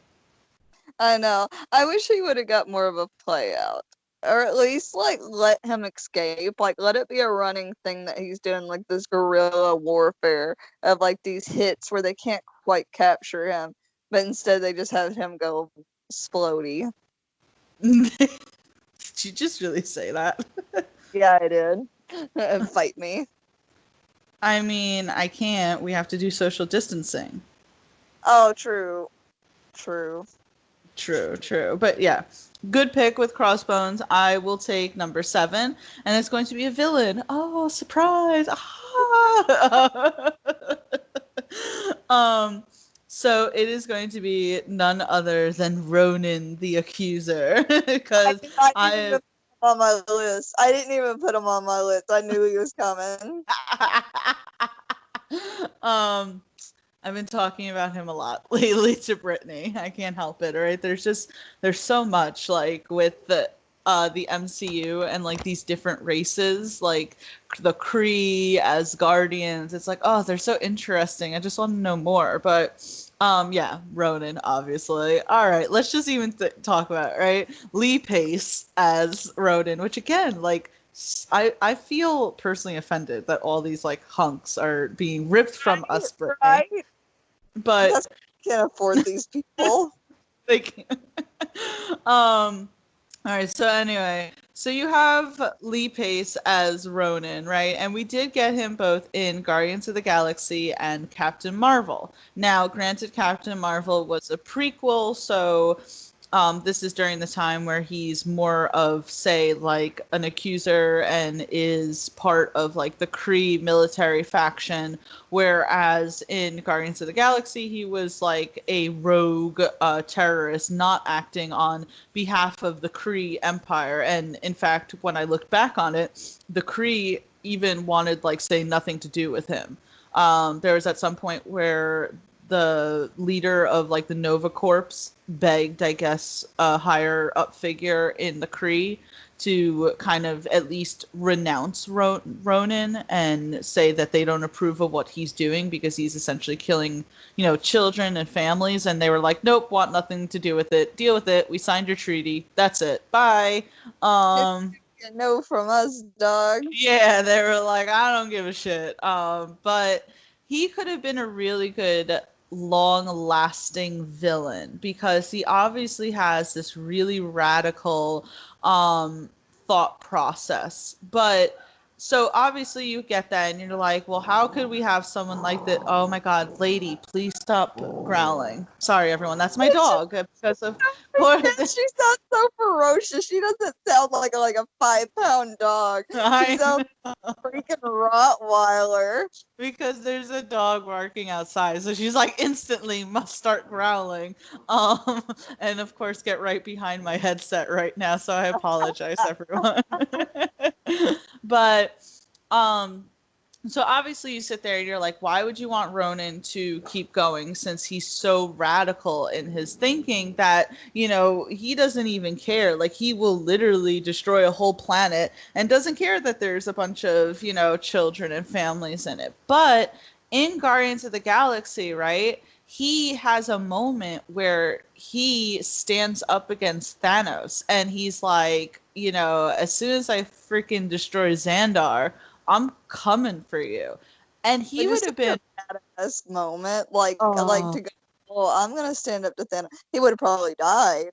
I know. I wish he would have got more of a play out. Or at least, like, let him escape. Like, let it be a running thing that he's doing, like, this guerrilla warfare of, like, these hits where they can't quite capture him, but instead they just have him go splody. Did you just really say that? Yeah, I did. Fight me. I mean, I can't. We have to do social distancing. Oh, true. True. True. But yeah, good pick with Crossbones. I will take number 7, and it's going to be a villain. Oh, surprise! Ah! um, so it is going to be none other than Ronan the Accuser, I because did not even I. put him on my list. I didn't even put him on my list. I knew he was coming. um I've been talking about him a lot lately to Brittany. I can't help it, right? There's so much like with the MCU and like these different races, like the Kree as Guardians. It's like, oh, they're so interesting. I just want to know more. But yeah, Ronan, obviously. All right, let's just even talk about it, right? Lee Pace as Ronan, which again, like I feel personally offended that all these like hunks are being ripped from us, Brittany. Right? But That's can't afford these people. like, all right. So anyway, so you have Lee Pace as Ronan, right? And we did get him both in Guardians of the Galaxy and Captain Marvel. Now, granted, Captain Marvel was a prequel, so this is during the time where he's more of, say, like an accuser and is part of like the Kree military faction, whereas in Guardians of the Galaxy, he was like a rogue terrorist, not acting on behalf of the Kree Empire. And in fact, when I looked back on it, the Kree even wanted, like, say, nothing to do with him. There was at some point where the leader of like the Nova Corps begged, I guess, a higher up figure in the Kree to kind of at least renounce Ronan and say that they don't approve of what he's doing because he's essentially killing, children and families. And they were like, nope, want nothing to do with it. Deal with it. We signed your treaty. That's it. Bye. No from us, dog. Yeah, they were like, I don't give a shit. But he could have been a really good long-lasting villain because he obviously has this really radical um thought process. But so obviously you get that and you're like, well, how could we have someone like that? Oh my God, lady, please stop growling. Sorry, everyone. That's my dog because of course. She sounds so ferocious. She doesn't sound like a 5-pound dog. She I sounds like a freaking Rottweiler. because there's a dog barking outside, so she's like instantly must start growling, and of course get right behind my headset right now, so I apologize, everyone. But um so obviously you sit there and you're like, why would you want Ronan to keep going since he's so radical in his thinking that, he doesn't even care. Like, he will literally destroy a whole planet and doesn't care that there's a bunch of, children and families in it. But in Guardians of the Galaxy, right, he has a moment where he stands up against Thanos and he's like, as soon as I freaking destroy Xandar, I'm coming for you. And he Which would is have such been, a badass moment. Like oh, to go, well, I'm gonna stand up to Thanos. He would have probably died.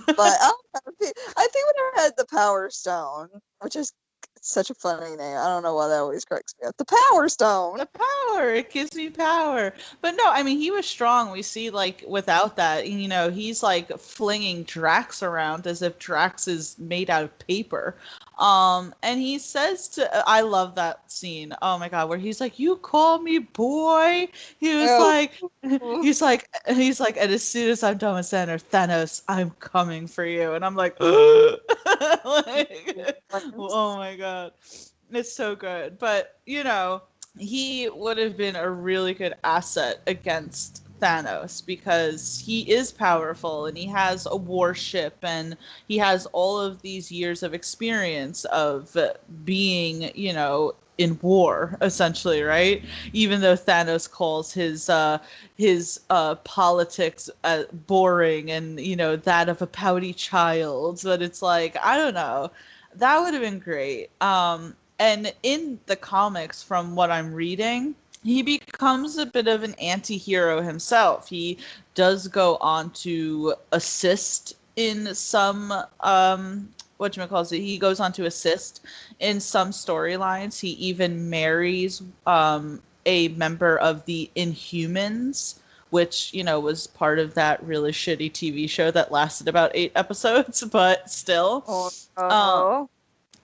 But I don't know. I think we would have had the Power Stone, which is such a funny name. I don't know why that always cracks me up. The Power Stone. the power, it gives me power. But no, I mean, he was strong. We see, like, without that, he's like flinging Drax around as if Drax is made out of paper. And he says I love that scene. Oh my God, where he's like, "You call me boy." He was Oh. like, he's like, and as soon as I'm done with Thanos, I'm coming for you. And I'm like, like, oh my God. It's so good. But, he would have been a really good asset against Thanos because he is powerful and he has a warship and he has all of these years of experience of being, in war, essentially, right? Even though Thanos calls his politics boring and, you know, that of a pouty child, but it's like, I don't know, that would have been great. And in the comics, from what I'm reading, he becomes a bit of an anti-hero himself. He does go on to assist in some whatchamacallit, he goes on to assist in some storylines. He even marries a member of the Inhumans, which, you know, was part of that really shitty TV show that lasted about 8 episodes, but still. Oh Um, no.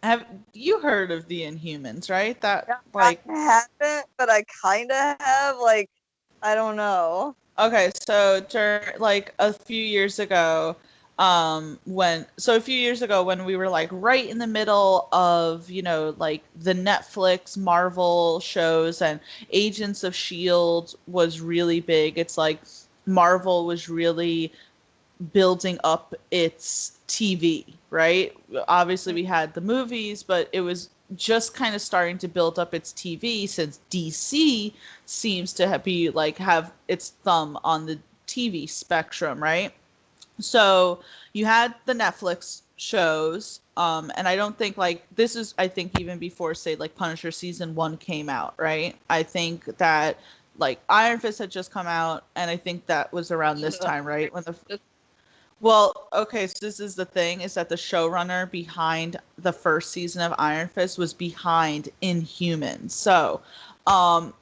have you heard of the Inhumans, right? That, Yeah, I like, haven't, but I kind of have. Like, I don't know. okay, so like a few years ago, a few years ago when we were like right in the middle of, you know, like the Netflix Marvel shows, and Agents of Shield was really big. It's like Marvel was really building up its TV, right? Obviously, we had the movies, but it was just kind of starting to build up its TV, since DC seems to have its thumb on the TV spectrum, right? So you had the Netflix shows, and I don't think, like, this is, I think, even before, say, like Punisher season 1 came out, right? I think that, like, Iron Fist had just come out, and I think that was around this time, right? Well, okay, so this is the thing, is that the showrunner behind the first season of Iron Fist was behind Inhumans. So, um,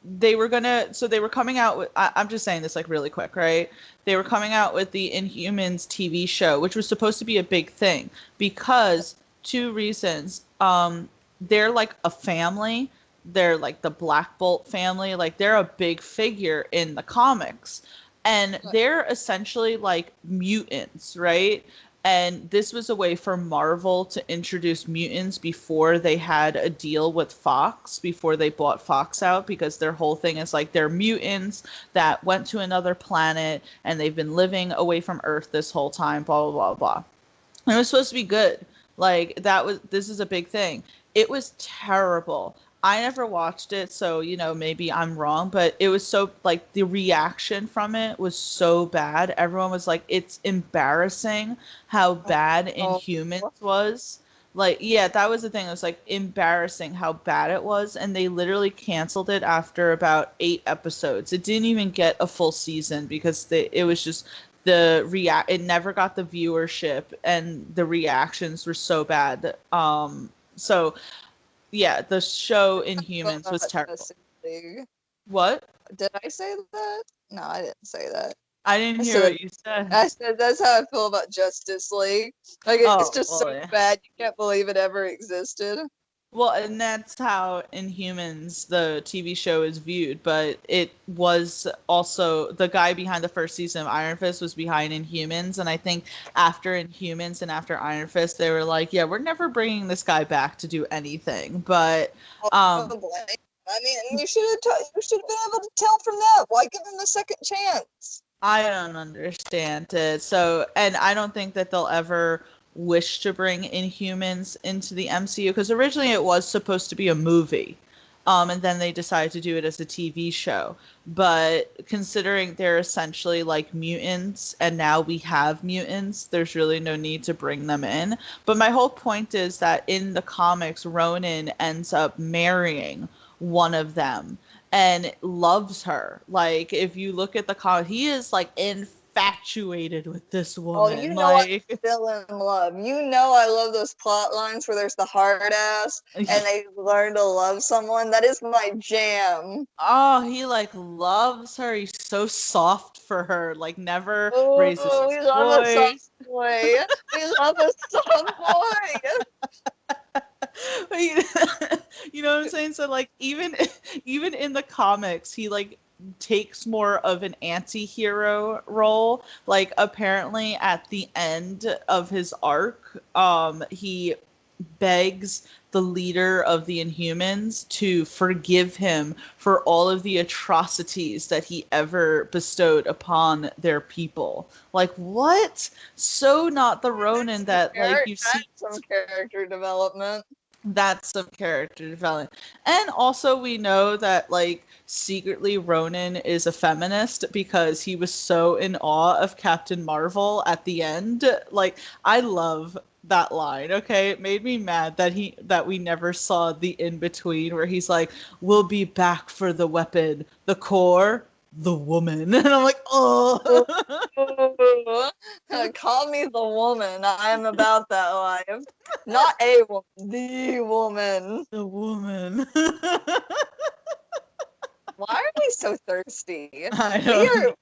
they were coming out with, I'm just saying this like really quick, right? They were coming out with the Inhumans TV show, which was supposed to be a big thing because two reasons. They're like a family. They're like the Black Bolt family. Like, they're a big figure in the comics. And they're essentially like mutants, right? And this was a way for Marvel to introduce mutants before they had a deal with Fox, before they bought Fox out, because their whole thing is like they're mutants that went to another planet and they've been living away from Earth this whole time, blah, blah, blah, blah. And it was supposed to be good. Like, this is a big thing. It was terrible. I never watched it, so, you know, maybe I'm wrong, but it was so, like, the reaction from it was so bad. Everyone was like, it's embarrassing how bad Oh, Inhumans was. Like, yeah, that was the thing. It was like embarrassing how bad it was, and they literally canceled it after about 8 episodes. It didn't even get a full season because it was just it never got the viewership, and the reactions were so bad. So yeah, the show Inhumans was terrible. Justice League. What? Did I say that? No, I didn't say that. I didn't hear what you said. I said that's how I feel about Justice League. Like, it's just so yeah. bad, you can't believe it ever existed. Well, and that's how Inhumans, the TV show, is viewed. But it was also, the guy behind the first season of Iron Fist was behind Inhumans. And I think after Inhumans and after Iron Fist, they were like, yeah, we're never bringing this guy back to do anything. But, I mean, you should have been able to tell from that. Why give him a second chance? I don't understand it. So, and I don't think that they'll ever wish to bring Inhumans into the MCU, because originally it was supposed to be a movie. And then they decided to do it as a TV show. But considering they're essentially like mutants, and now we have mutants, there's really no need to bring them in. But my whole point is that in the comics, Ronan ends up marrying one of them and loves her. Like, if you look at the comic, he is like infatuated with this woman. Oh, you know, I'm still in love. You know, I love those plot lines where there's the hard ass and they learn to love someone. That is my jam. Oh, he like loves her. He's so soft for her. Like, never raises his we love voice. a soft boy. We love a soft boy. You know what I'm saying? So like, even in the comics, he like takes more of an anti-hero role. Like, apparently at the end of his arc, he begs the leader of the Inhumans to forgive him for all of the atrocities that he ever bestowed upon their people. Like, what? So not the Ronan that like you see. Some character development. That's some character development. And also we know that like secretly Ronan is a feminist because he was so in awe of Captain Marvel at the end. Like I love that line. Okay, it made me mad that we never saw the in between where he's like, "We'll be back for the weapon, the core, the woman." And I'm like, "Oh." Call me the woman. I am about that life. Not a woman, the woman. The woman. Why are we so thirsty? I We don't are.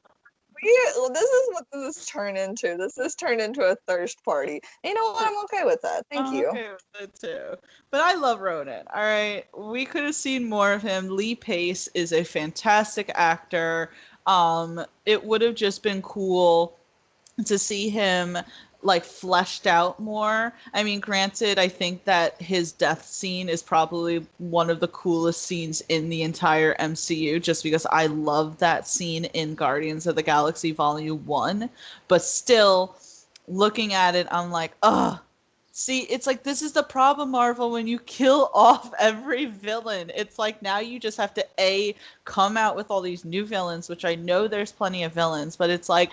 This is what this has turned into. This has turned into a thirst party. You know what? I'm okay with that. Thank you. Okay with it too. But I love Ronan. All right. We could have seen more of him. Lee Pace is a fantastic actor. It would have just been cool to see him like fleshed out more. I mean, granted, I think that his death scene is probably one of the coolest scenes in the entire MCU just because I love that scene in Guardians of the Galaxy Volume 1. But still, looking at it, I'm like, ugh. See, it's like this is the problem, Marvel, when you kill off every villain. It's like now you just have to come out with all these new villains, which I know there's plenty of villains, but it's like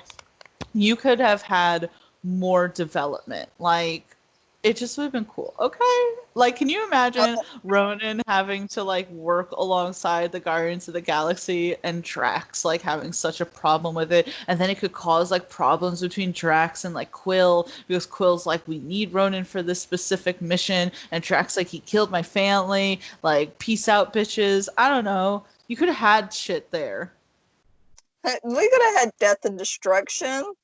you could have had more development. Like, it just would have been cool. Okay. Like, can you imagine Ronan having to, like, work alongside the Guardians of the Galaxy and Drax, like, having such a problem with it? And then it could cause, like, problems between Drax and, like, Quill, because Quill's like, we need Ronan for this specific mission. And Drax, like, he killed my family. Like, peace out, bitches. I don't know. You could have had shit there. We could have had death and destruction.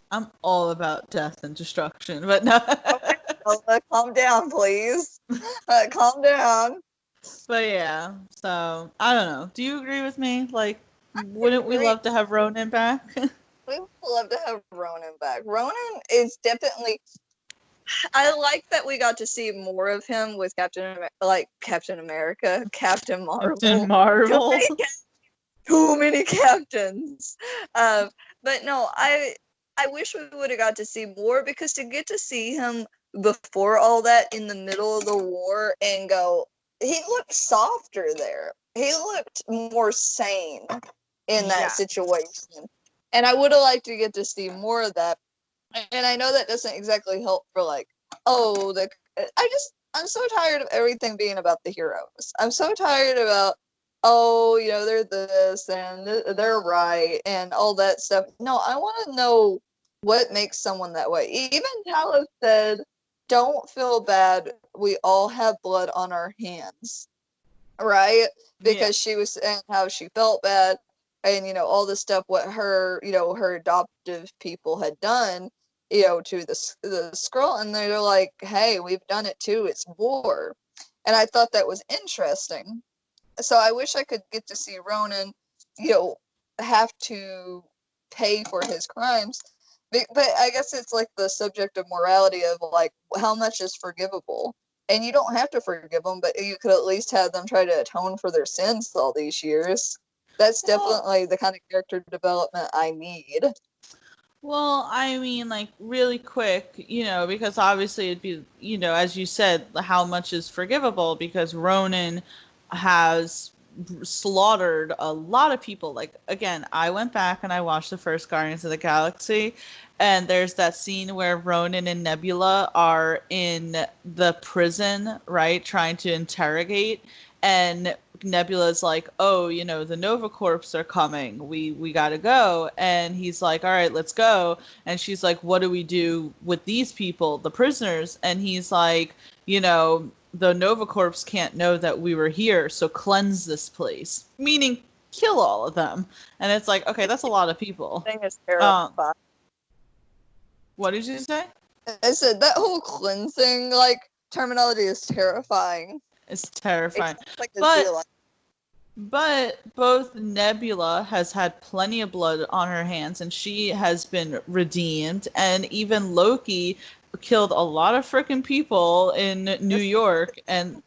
I'm all about death and destruction, but no. Calm down, please. Calm down. But yeah, so I don't know. Do you agree with me? Like, wouldn't we love to have Ronan back? We would love to have Ronan back. Ronan is definitely. I like that we got to see more of him with Captain America, Captain Marvel. Captain Marvel. Too many captains. But no, I wish we would have got to see more, because to get to see him before all that in the middle of the war and go, he looked softer there. He looked more sane in that situation. And I would have liked to get to see more of that. And I know that doesn't exactly help for like, I'm so tired of everything being about the heroes. I'm so tired about, they're this and they're right and all that stuff. No, I want to know what makes someone that way. Even Talos said, don't feel bad. We all have blood on our hands, right? Because she was saying how she felt bad and, all this stuff, what her, her adoptive people had done, to the Skrull. And they're like, hey, we've done it too. It's war. And I thought that was interesting. So I wish I could get to see Ronan, have to pay for his crimes. But I guess it's like the subject of morality of like, how much is forgivable? And you don't have to forgive them, but you could at least have them try to atone for their sins all these years. That's definitely the kind of character development I need. Well, I mean, like, really quick, because obviously it'd be, as you said, how much is forgivable, because Ronan has slaughtered a lot of people. Like, again, I went back and I watched the first Guardians of the Galaxy, and there's that scene where Ronan and Nebula are in the prison, right, trying to interrogate, and Nebula's like, oh, the Nova Corps are coming. We gotta go. And he's like, all right, let's go. And she's like, what do we do with these people, the prisoners? And he's like, the Nova Corps can't know that we were here, so cleanse this place. Meaning, kill all of them. And it's like, okay, that's a lot of people. Thing is terrifying. What did you say? I said that whole cleansing terminology is terrifying. It's terrifying. But both Nebula has had plenty of blood on her hands, and she has been redeemed, and even Loki killed a lot of freaking people in New York, and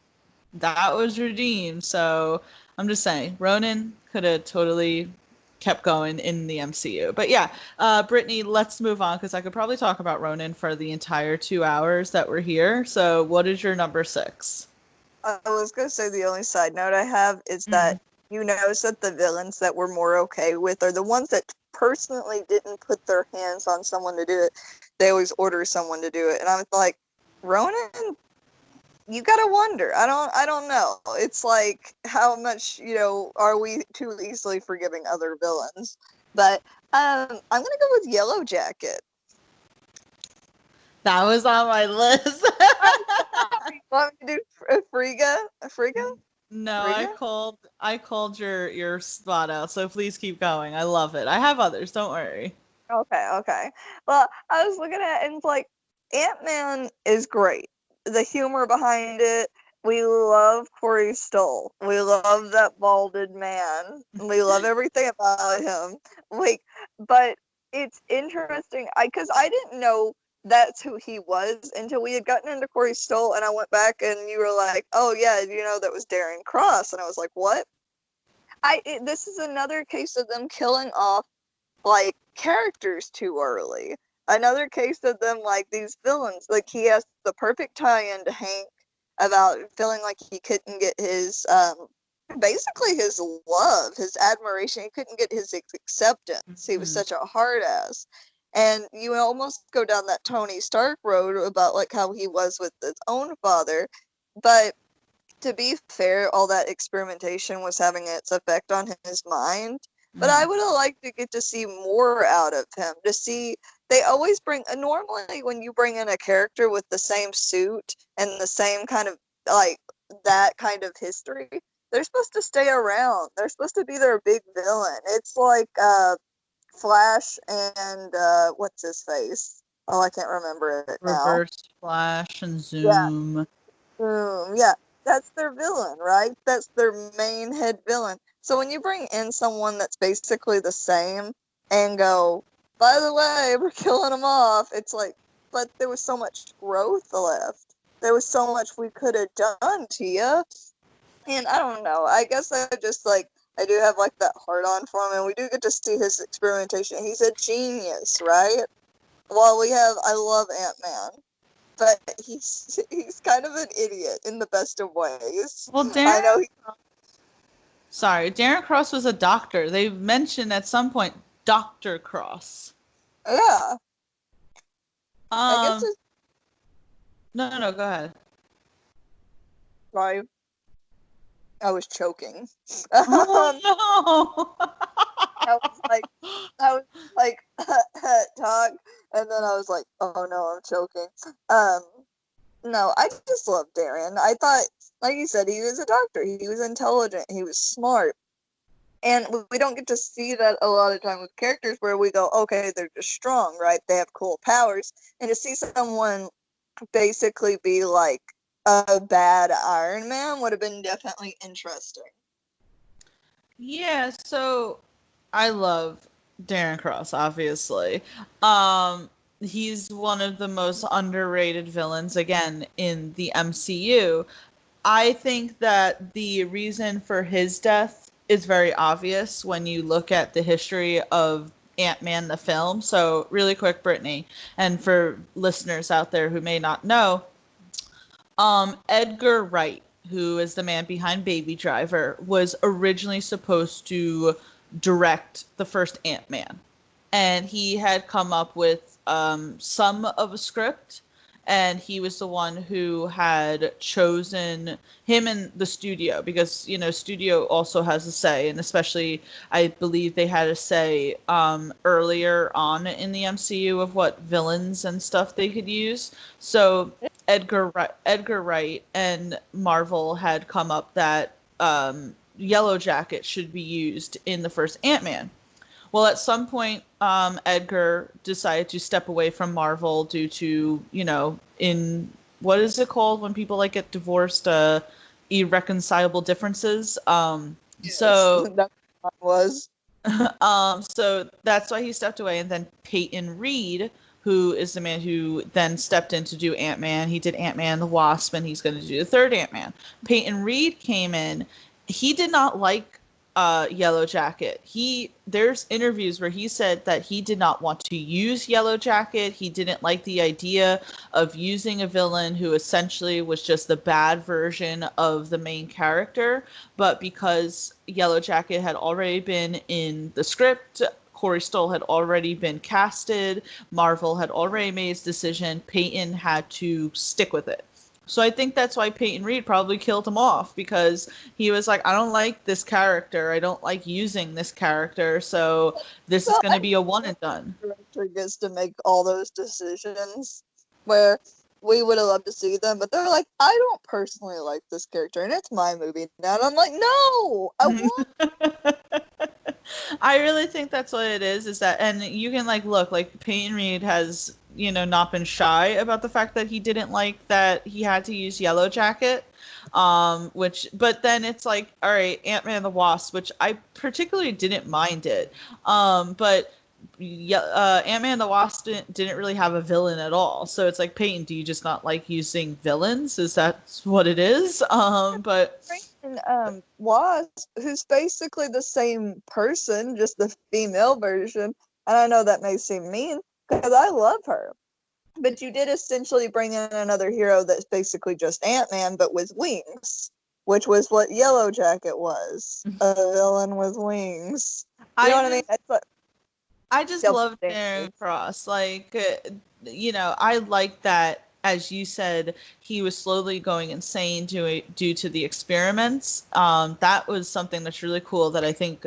that was redeemed. So I'm just saying, Ronan could have totally kept going in the MCU. But yeah, Brittany, let's move on because I could probably talk about Ronan for the entire 2 hours that we're here. So what is your number 6? I was going to say the only side note I have is that you notice that the villains that we're more okay with are the ones that personally didn't put their hands on someone to do it. They always order someone to do it. And I'm like, Ronan, you gotta wonder. I don't know. It's like, how much, are we too easily forgiving other villains? But I'm gonna go with Yellow Jacket. That was on my list. Want me to do Frigga? Frigga? No, Frigga? I called your spot out, so please keep going. I love it. I have others, don't worry. Okay. Well, I was looking at it and it's like, Ant-Man is great. The humor behind it. We love Corey Stoll. We love that balded man. We love everything about him. Like, but it's interesting. Because I didn't know that's who he was until we had gotten into Corey Stoll, and I went back and you were like, "Oh yeah, that was Darren Cross," and I was like, "What?" This is another case of them killing off like characters too early. Another case of them like these villains. Like, he has the perfect tie-in to Hank about feeling like he couldn't get his basically his love, his admiration. He couldn't get his acceptance. He was such a hard ass. And you almost go down that Tony Stark road about like how he was with his own father. But to be fair, all that experimentation was having its effect on his mind. But I would have liked to get to see more out of him. To see, they always bring, normally when you bring in a character with the same suit and the same kind of, like, that kind of history, they're supposed to stay around. They're supposed to be their big villain. It's like Flash and what's his face? Oh, I can't remember it now. Reverse Flash and Yeah. Zoom. Yeah, that's their villain, right? That's their main head villain. So when you bring in someone that's basically the same and go, by the way, we're killing them off, it's like, but there was so much growth left. There was so much we could have done, Tia. And I don't know. I guess I just like, I do have like that heart on for him, and we do get to see his experimentation. He's a genius, right? While I love Ant-Man, but he's kind of an idiot in the best of ways. Well, I know Darren Cross was a doctor. They mentioned at some point Dr. Cross. yeah. I guess it's No, go ahead. sorry. I was choking. Oh no. I was like talk, and then I was like, oh no, I'm choking. No, I just love Darren. I thought, like you said, he was a doctor. He was intelligent. He was smart. And we don't get to see that a lot of time with characters where we go, okay, they're just strong, right? They have cool powers. And to see someone basically be like a bad Iron Man would have been definitely interesting. Yeah, so I love Darren Cross, obviously. He's one of the most underrated villains, again, in the MCU. I think that the reason for his death is very obvious when you look at the history of Ant-Man the film. So, really quick, Brittany, and for listeners out there who may not know, Edgar Wright, who is the man behind Baby Driver, was originally supposed to direct the first Ant-Man. And he had come up with some of a script, and he was the one who had chosen him in the studio because, studio also has a say, and especially I believe they had a say earlier on in the MCU of what villains and stuff they could use. So Edgar Wright and Marvel had come up that Yellow Jacket should be used in the first Ant-Man. Well, at some point, Edgar decided to step away from Marvel due to, in what is it called when people like get divorced, irreconcilable differences. Yes, so that's what it was. so that's why he stepped away, and then Peyton Reed, who is the man who then stepped in to do Ant-Man. He did Ant-Man the Wasp, and he's going to do the third Ant-Man. Peyton Reed came in. He did not like Yellow Jacket. There's interviews where he said that he did not want to use Yellow Jacket. He didn't like the idea of using a villain who essentially was just the bad version of the main character. But because Yellow Jacket had already been in the script, Corey Stoll had already been casted, Marvel had already made his decision, Peyton had to stick with it. So I think that's why Peyton Reed probably killed him off, because he was like, I don't like this character. I don't like using this character. So this is Well, going to be a one and done. The director gets to make all those decisions where we would have loved to see them, but they're like, I don't personally like this character, and it's my movie now. And I'm like, no, I want. I really think that's what it is that, and you can like look, like Peyton Reed has, not been shy about the fact that he didn't like that he had to use Yellow Jacket. But then it's like, all right, Ant-Man and the Wasp, which I particularly didn't mind it. But yeah, Ant-Man and the Wasp didn't really have a villain at all. So it's like, Peyton, do you just not like using villains? Is that what it is? But Wasp, who's basically the same person, just the female version. And I know that may seem mean because I love her. But you did essentially bring in another hero that's basically just Ant-Man, but with wings, which was what Yellow Jacket was. A villain with wings. You know what I mean? It's like, I just love Darren Cross. Like, I like that, as you said, he was slowly going insane due to the experiments. That was something that's really cool that I think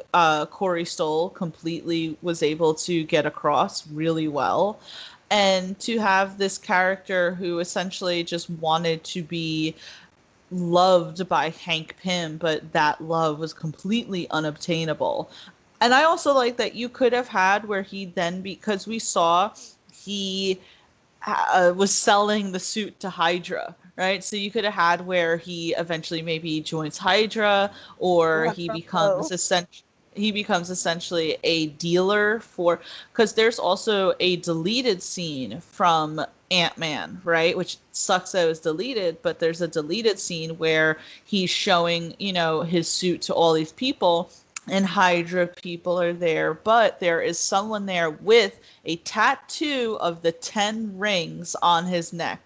Corey Stoll completely was able to get across really well. And to have this character who essentially just wanted to be loved by Hank Pym, but that love was completely unobtainable. And I also like that you could have had where he then, because we saw he was selling the suit to Hydra, right? So you could have had where he eventually maybe joins Hydra, or he becomes essentially a dealer for, because there's also a deleted scene from Ant-Man, right? Which sucks that it was deleted, but there's a deleted scene where he's showing, his suit to all these people, and Hydra people are there, but there is someone there with a tattoo of the 10 rings on his neck.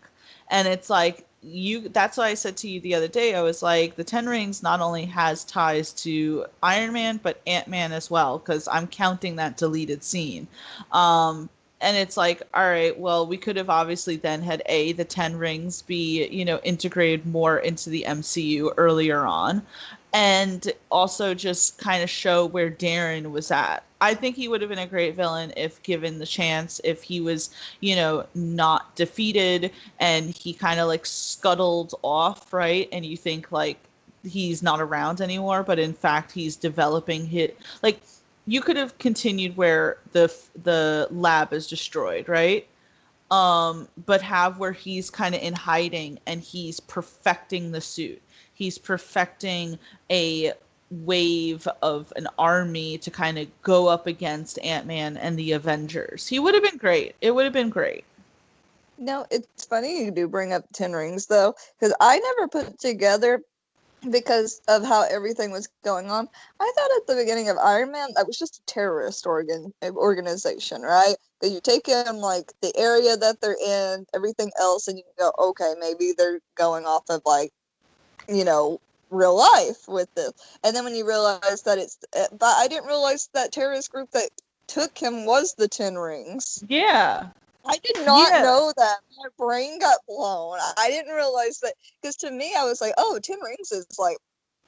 And it's like, that's why I said to you the other day, I was like, the 10 rings not only has ties to Iron Man, but Ant-Man as well, because I'm counting that deleted scene. And it's like, all right, well, we could have obviously then had the 10 rings be, integrated more into the MCU earlier on, and also just kind of show where Darren was at. I think he would have been a great villain if given the chance, if he was, not defeated and he kind of like scuttled off, right? And you think like he's not around anymore, but in fact he's developing like, you could have continued where the lab is destroyed, right? But have where he's kind of in hiding and he's perfecting the suit. He's perfecting a wave of an army to kind of go up against Ant-Man and the Avengers. He would have been great. It would have been great. No, it's funny you do bring up 10 rings, though, because I never put together, because of how everything was going on. I thought at the beginning of Iron Man, that was just a terrorist organization, right? That you take in, like, the area that they're in, everything else, and you go, okay, maybe they're going off of, like, real life with this. And then when you realize that but I didn't realize that terrorist group that took him was the 10 Rings. Yeah. I did not know that. My brain got blown. I didn't realize that, because to me, I was like, oh, 10 Rings is like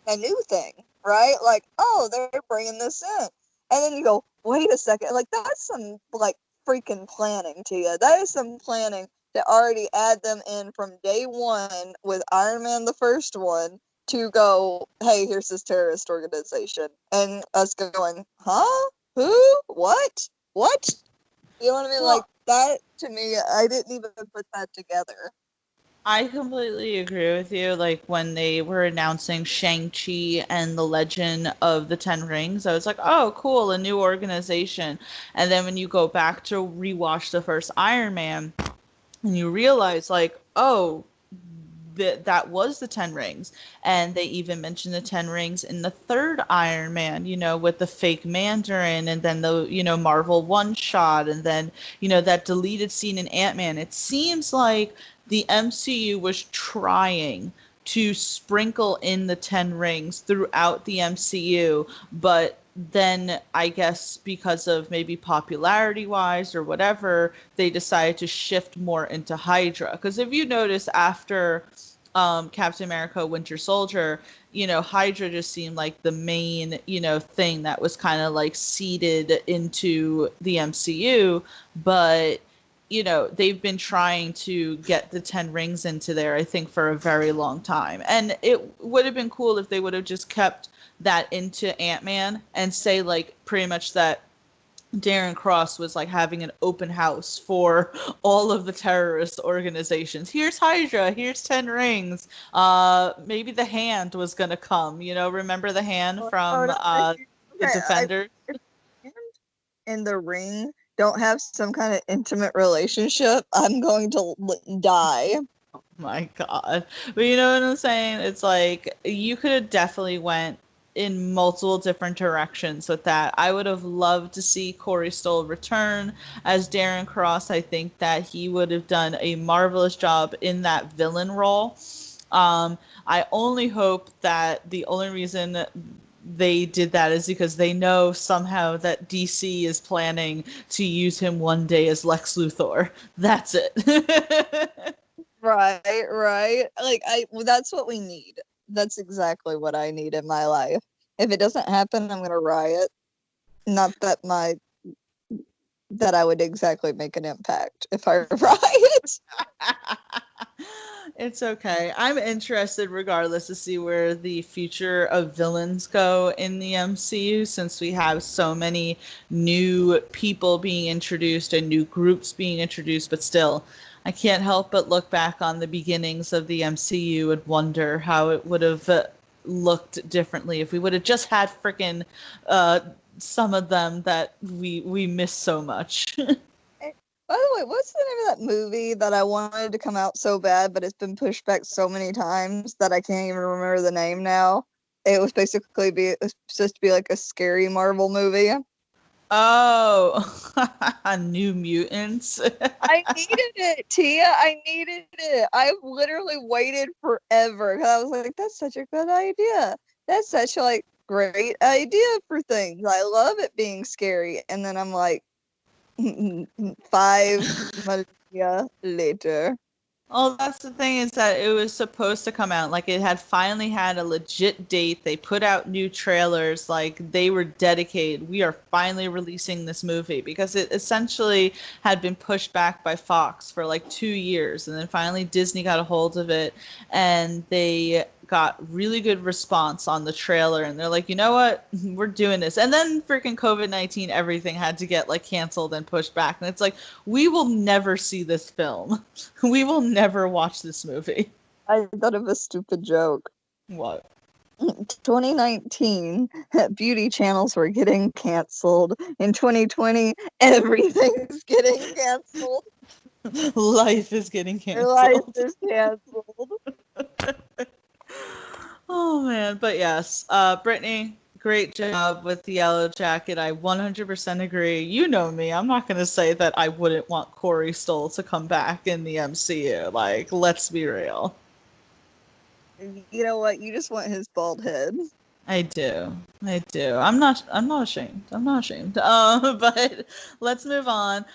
a new thing, right? Like, oh, they're bringing this in. And then you go, wait a second. Like, that's some, like, freaking planning to you. That is some planning to already add them in from day one with Iron Man, the first one, to go, hey, here's this terrorist organization. And us going, huh? Who? What? You know what I mean? Well, like, that, to me, I didn't even put that together. I completely agree with you. Like, when they were announcing Shang-Chi and the Legend of the Ten Rings, I was like, oh, cool, a new organization. And then when you go back to rewatch the first Iron Man, and you realize, like, oh, that was the 10 rings. And they even mentioned the 10 rings in the third Iron Man, you know, with the fake Mandarin, and then the, you know, Marvel one shot, and then, you know, that deleted scene in Ant-Man. It seems like the MCU was trying to sprinkle in the 10 rings throughout the MCU, but then I guess because of maybe popularity wise or whatever, they decided to shift more into Hydra. Because if you notice, after Captain America Winter Soldier, you know, Hydra just seemed like the main, you know, thing that was kind of like seeded into the MCU. But you know, they've been trying to get the 10 rings into there, I think, for a very long time. And it would have been cool if they would have just kept that into Ant-Man and say, like, pretty much that Darren Cross was like having an open house for all of the terrorist organizations. Here's Hydra, here's 10 rings. Maybe the Hand was gonna come, you know, remember the Hand from no, the Defenders? if Hand and the Ring don't have some kind of intimate relationship, I'm going to die. Oh my God. But you know what I'm saying? It's like you could have definitely went in multiple different directions with that. I would have loved to see Corey Stoll return as Darren Cross. I think that he would have done a marvelous job in that villain role. I only hope that the only reason they did that is because they know somehow that DC is planning to use him one day as Lex Luthor. That's it. Right. Like that's what we need. That's exactly what I need in my life. If it doesn't happen, I'm gonna riot. Not that that I would exactly make an impact if I riot. It's okay. I'm interested regardless to see where the future of villains go in the MCU, since we have so many new people being introduced and new groups being introduced, but still I can't help but look back on the beginnings of the MCU and wonder how it would have looked differently if we would have just had freaking some of them that we miss so much. By the way, what's the name of that movie that I wanted to come out so bad, but it's been pushed back so many times that I can't even remember the name now? It was it was supposed to be like a scary Marvel movie. Oh, New Mutants. I needed it, Tia. I needed it. I've literally waited forever because I was like, that's such a good idea. That's such a like great idea for things. I love it being scary. And then I'm like, 5 millennia later. Oh, that's the thing, is that it was supposed to come out. Like, it had finally had a legit date. They put out new trailers. Like, they were dedicated. We are finally releasing this movie, because it essentially had been pushed back by Fox for like 2 years. And then finally Disney got a hold of it, and they got really good response on the trailer, and they're like, you know what, we're doing this. And then freaking COVID-19, everything had to get like canceled and pushed back, and it's like, we will never see this film. We will never watch this movie. I thought of a stupid joke. What? 2019, beauty channels were getting canceled. In 2020, everything's getting canceled. Life is getting canceled. Life is canceled. Oh man, but yes, Brittany, great job with the Yellow Jacket. I 100% agree. You know me, I'm not going to say that I wouldn't want Corey Stoll to come back in the MCU. Like, let's be real. You know what? You just want his bald head. I do. I'm not ashamed. But let's move on.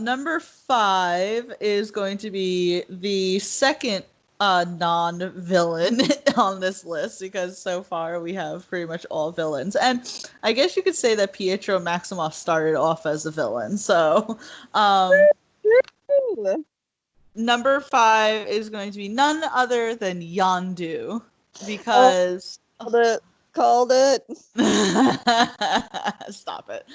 Number 5 is going to be the second non-villain on this list, because so far we have pretty much all villains. And I guess you could say that Pietro Maximoff started off as a villain. So, number 5 is going to be none other than Yondu, because Called it. Stop it.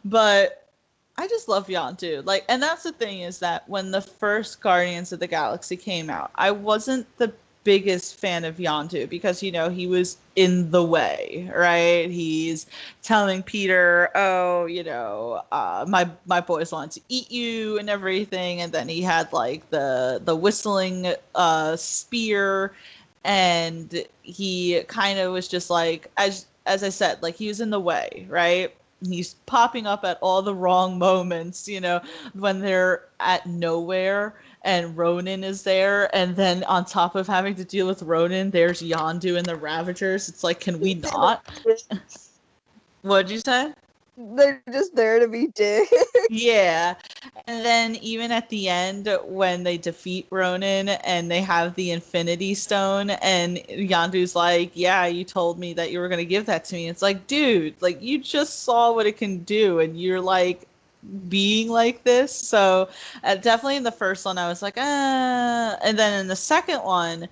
But I just love Yondu. And that's the thing, is that when the first Guardians of the Galaxy came out, I wasn't the biggest fan of Yondu because, you know, he was in the way, right? He's telling Peter, oh, you know, my boys want to eat you and everything. And then he had like the whistling spear, and he kind of was just like, as I said, like he was in the way, right? He's popping up at all the wrong moments, you know, when they're at nowhere and Ronan is there, and then on top of having to deal with Ronan, there's Yondu and the Ravagers. It's like, can we not? What'd you say? They're just there to be dicks. Yeah. And then even at the end when they defeat Ronan and they have the Infinity Stone and Yandu's like, yeah, you told me that you were going to give that to me. It's like, dude, like you just saw what it can do and you're like being like this. So definitely in the first one I was like, ah. And then in the second one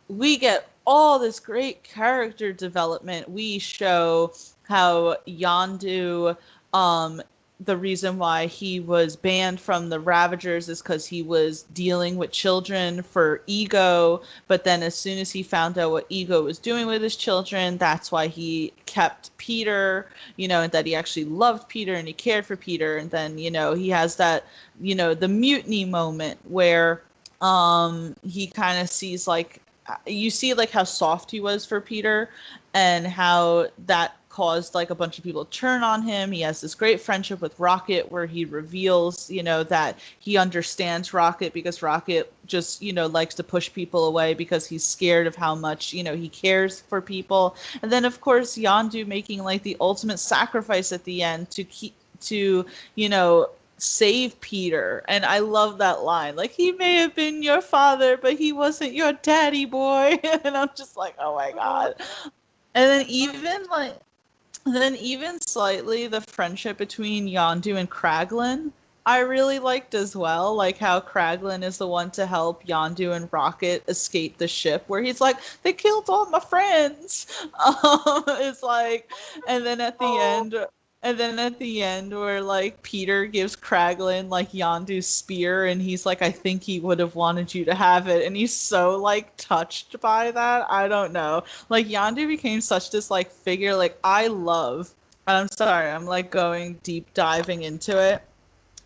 we get all this great character development. We show how Yondu, um, the reason why he was banned from the Ravagers is because he was dealing with children for Ego. But then, as soon as he found out what Ego was doing with his children, that's why he kept Peter, you know, and that he actually loved Peter and he cared for Peter. And then, you know, he has that, you know, the mutiny moment where he kind of sees like you see like how soft he was for Peter and how that caused like a bunch of people to turn on him. He has this great friendship with Rocket where he reveals, you know, that he understands Rocket because Rocket just, you know, likes to push people away because he's scared of how much, you know, he cares for people. And then of course Yondu making like the ultimate sacrifice at the end to keep to, you know, save Peter. And I love that line. Like, he may have been your father, but he wasn't your daddy, boy. And I'm just like, oh my God. And then even slightly the friendship between Yondu and Kraglin, I really liked as well. Like how Kraglin is the one to help Yondu and Rocket escape the ship, where he's like, they killed all my friends. It's like, and then at the end, and then at the end, where like Peter gives Kraglin like Yondu's spear, and he's like, I think he would have wanted you to have it, and he's so like touched by that. I don't know. Like Yondu became such this like figure. Like I love. I'm sorry, I'm like going deep diving into it,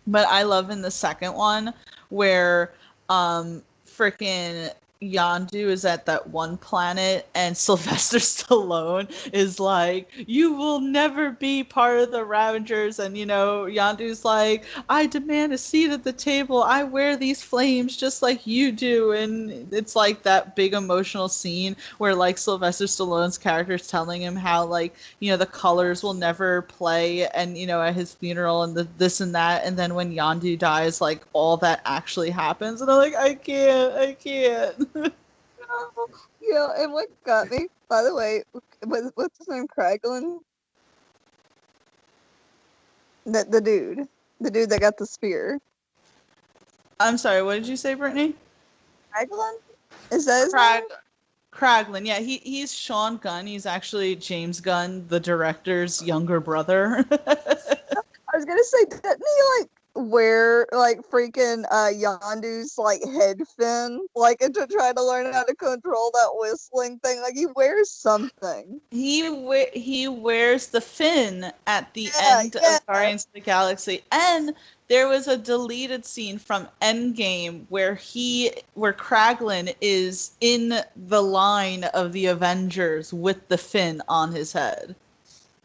but I love in the second one where freaking Yondu is at that one planet and Sylvester Stallone is like, you will never be part of the Ravagers. And, you know, Yondu's like, I demand a seat at the table. I wear these flames just like you do. And it's like that big emotional scene where like Sylvester Stallone's character is telling him how like, you know, the colors will never play and, you know, at his funeral and the this and that. And then when Yondu dies, like all that actually happens. And I'm like, I can't. Yeah, and what got me, by the way, what's his name, Kraglin? The dude that got the spear. I'm sorry, what did you say, Brittany? Kraglin? Is that his Crag name? Kraglin, yeah, he's Sean Gunn. He's actually James Gunn, the director's younger brother. I was gonna say, didn't he like wear like freaking Yondu's like head fin, like to try to learn how to control that whistling thing? Like he wears something. He wears the fin at the Yeah, end yeah. of Guardians of the Galaxy, and there was a deleted scene from Endgame where Kraglin is in the line of the Avengers with the fin on his head.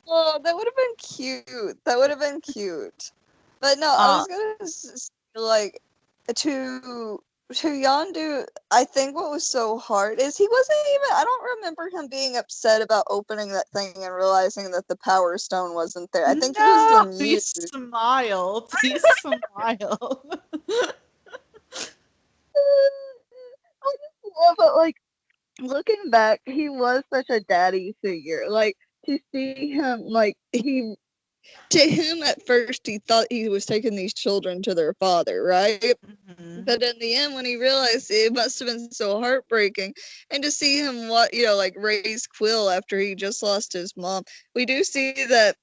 Oh, that would have been cute. That would have been cute. But no, I Uh, was gonna say, like, to Yondu, I think what was so hard is he wasn't even. I don't remember him being upset about opening that thing and realizing that the Power Stone wasn't there. I think he was no, he amused. smiled. He smiled. I just love it. Like looking back, he was such a daddy figure. Like to see him, like he to him at first he thought he was taking these children to their father, right? Mhm. But in the end, when he realized it must have been so heartbreaking, and to see him, what like raise Quill after he just lost his mom, we do see that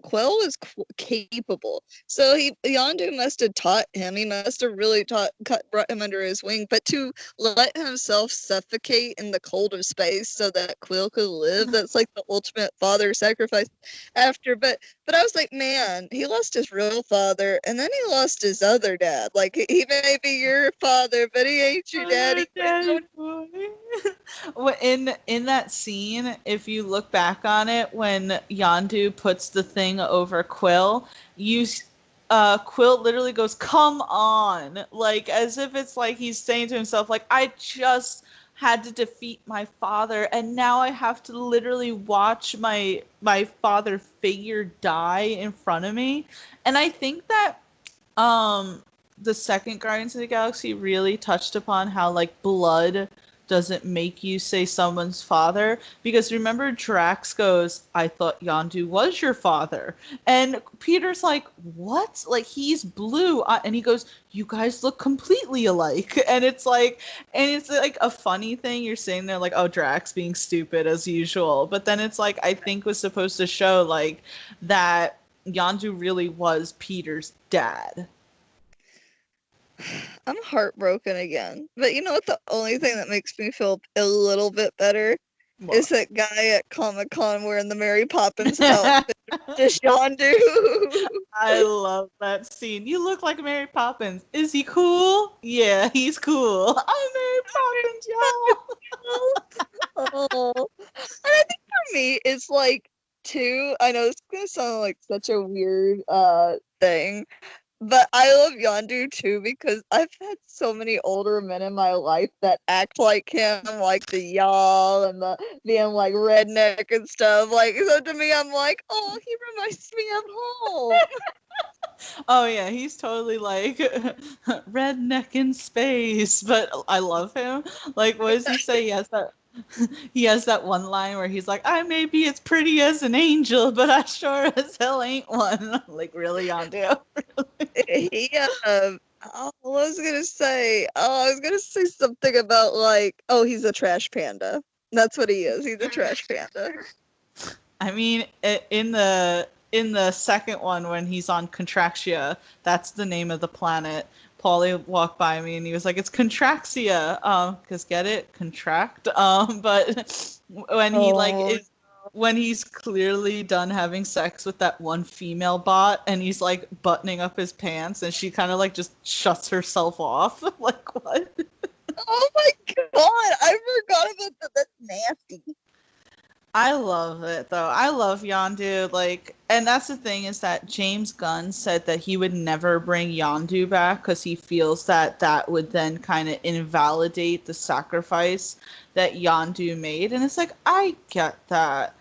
Quill was capable. So Yondu must have taught him. He must have really brought him under his wing. But to let himself suffocate in the cold of space so that Quill could live, that's like the ultimate father sacrifice. But I was like, man, he lost his real father, and then he lost his other dad. Like, he may be your father, but he ain't your daddy. Boy. In that scene, if you look back on it, when Yondu puts the thing over Quill, Quill literally goes, "Come on!" Like as if it's like he's saying to himself, like, "I just had to defeat my father, and now I have to literally watch my father figure die in front of me." And I think that the second Guardians of the Galaxy really touched upon how like blood doesn't make you say someone's father, because remember Drax goes, "I thought Yondu was your father," and Peter's like, "What? Like he's blue," and he goes, "You guys look completely alike," and it's like a funny thing. You're sitting there like, oh, Drax being stupid as usual, but then it's like I think was supposed to show like that Yondu really was Peter's dad. I'm heartbroken again. But you know what? The only thing that makes me feel a little bit better is that guy at Comic-Con wearing the Mary Poppins outfit. Just Yondu. I love that scene. "You look like Mary Poppins. Is he cool?" "Yeah, he's cool." "I'm Mary Poppins, y'all." Oh. And I think for me, it's like, too, I know this is going to sound like such a weird thing, but I love Yondu too because I've had so many older men in my life that act like him, like the y'all and the being like redneck and stuff. Like, so to me, I'm like, oh, he reminds me of home. Oh yeah, he's totally like redneck in space, but I love him. Like, what does he say? He has that one line where he's like, "I may be as pretty as an angel, but I sure as hell ain't one." I'm like, really, Yondu? He, what was I gonna say? Oh, I was gonna say something about like, oh, he's a trash panda. That's what he is. He's a trash panda. I mean, in the second one when he's on Contraxia, that's the name of the planet. Paulie walked by me and he was like, "It's Contraxia." 'Cause get it? Contract. But when he like Oh, is when he's clearly done having sex with that one female bot and he's like buttoning up his pants and she kind of like just shuts herself off. Like what? oh my god! I forgot about that. That's nasty. I love it though. I love Yondu. Like, and that's the thing is that James Gunn said that he would never bring Yondu back because he feels that that would then kind of invalidate the sacrifice that Yondu made. And it's like, I get that,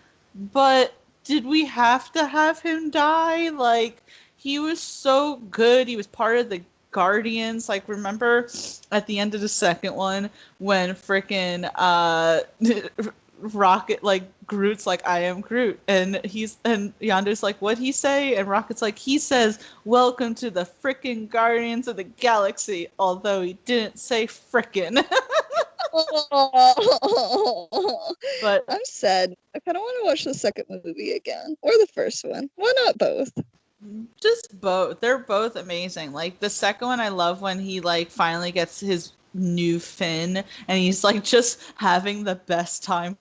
but did we have to have him die? Like, he was so good. He was part of the Guardians. Like, remember at the end of the second one when frickin' Rocket, like Groot's like, "I am Groot," and Yondu's like, "What'd he say?" And Rocket's like, "He says, 'Welcome to the frickin' Guardians of the Galaxy,' although he didn't say frickin'." But I'm sad. I kind of want to watch the second movie again, or the first one. Why not both? just both, they're both amazing. Like the second one, I love when he like finally gets his new fin and he's like just having the best time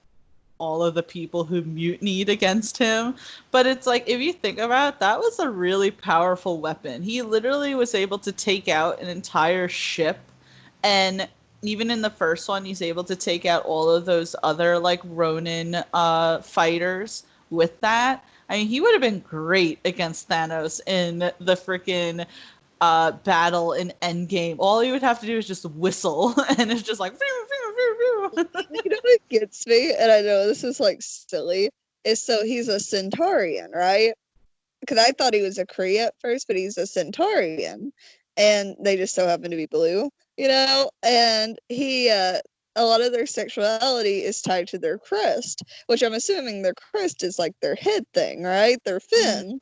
all of the people who mutinied against him. But it's like, if you think about it, that was a really powerful weapon. He literally was able to take out an entire ship. And even in the first one, he's able to take out all of those other like Ronin fighters with that. I mean, he would have been great against Thanos in the freaking battle in Endgame. All he would have to do is just whistle, and it's just like. You know what gets me, and I know this is like silly, is so he's a Centaurian, right? Because I thought he was a Kree at first, but he's a Centaurian, and they just so happen to be blue, And a lot of their sexuality is tied to their crest, which I'm assuming their crest is like their head thing, right? Their fin.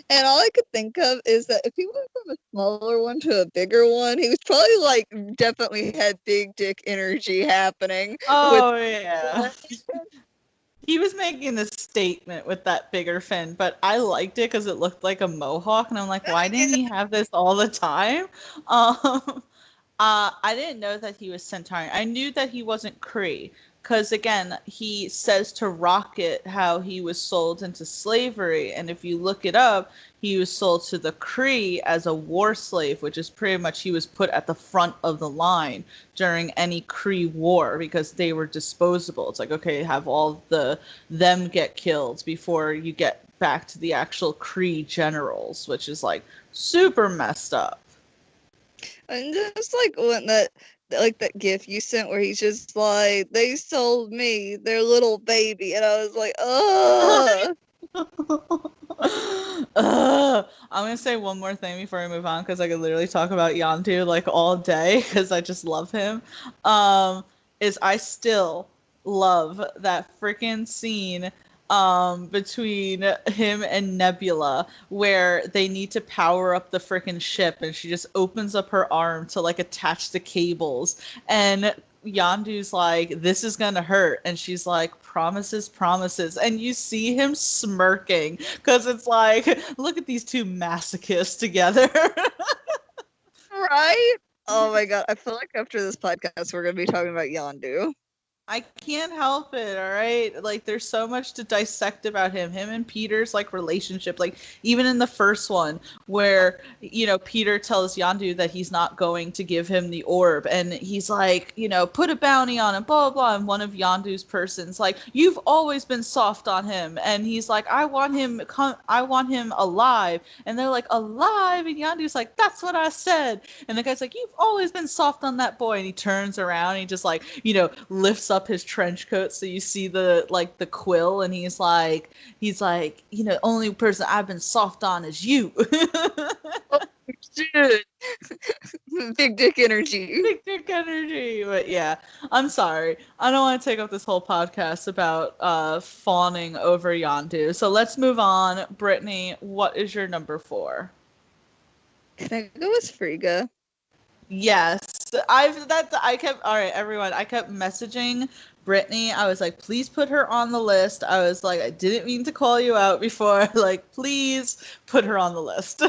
And all I could think of is that if he went from a smaller one to a bigger one, he was probably like definitely had big dick energy happening with. Oh yeah. He was making this statement with that bigger fin, but I liked it because it looked like a mohawk, and I'm like, why didn't he have this all the time? Um, I didn't know that he was Centaurian. I knew that he wasn't Kree, because again, he says to Rocket how he was sold into slavery, and if you look it up, he was sold to the Kree as a war slave, which is pretty much he was put at the front of the line during any Kree war because they were disposable. It's like, okay, have all them get killed before you get back to the actual Kree generals, which is like super messed up. And just like when that gif you sent where he's just like, they sold me their little baby, and I was like, ugh. I'm gonna say one more thing before we move on because I could literally talk about Yandu like all day because I just love him. Is I still love that freaking scene between him and Nebula where they need to power up the freaking ship and she just opens up her arm to like attach the cables and Yandu's like, this is gonna hurt, and she's like, promises, promises, and you see him smirking because it's like, look at these two masochists together. Right? Oh my god, I feel like after this podcast we're gonna be talking about Yondu. I can't help it, all right? Like, there's so much to dissect about him. Him and Peter's, like, relationship. Like, even in the first one, where, you know, Peter tells Yondu that he's not going to give him the orb. And he's like, you know, put a bounty on him, blah, blah, blah. And one of Yondu's persons, like, you've always been soft on him. And he's like, I want him alive. And they're like, alive? And Yondu's like, that's what I said. And the guy's like, you've always been soft on that boy. And he turns around and he just, like, you know, lifts up his trench coat so you see the quill, and he's like, you know, only person I've been soft on is you. Oh, shit. Big dick energy. Big dick energy. But yeah, I'm sorry, I don't want to take up this whole podcast about fawning over Yondu, so let's move on. Brittany, what is your number 4? Can I go with Frigga? Yes, I kept, all right, everyone, I kept messaging Brittany. I was like, please put her on the list. I was like, I didn't mean to call you out before. Like, please put her on the list.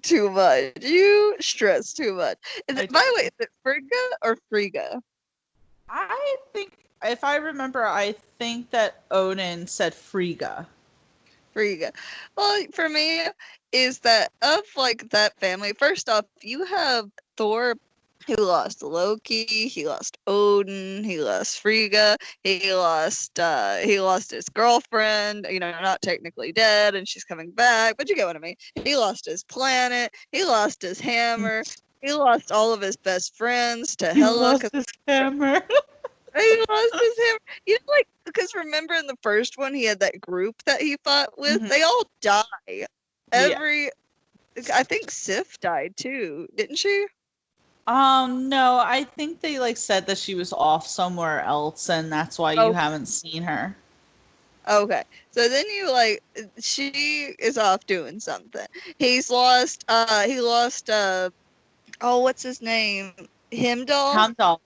Too much. You stress too much. By the way, is it Frigga or Frigga? I think, if I remember, I think that Odin said Frigga. Frigga. Well, for me, is that of like that family. First off, you have Thor, who lost Loki, he lost Odin, he lost Frigga, he lost his girlfriend, you know, not technically dead, and she's coming back, but you get what I mean. He lost his planet, he lost his hammer, he lost all of his best friends to Hela. He lost his hammer. He lost his hammer. You know, like, because remember in the first one, he had that group that he fought with. Mm-hmm. They all die. I think Sif died too, didn't she? No, I think they like said that she was off somewhere else, and that's why you haven't seen her. Okay, so then you like, she is off doing something. He's lost. Oh, what's his name? Heimdall.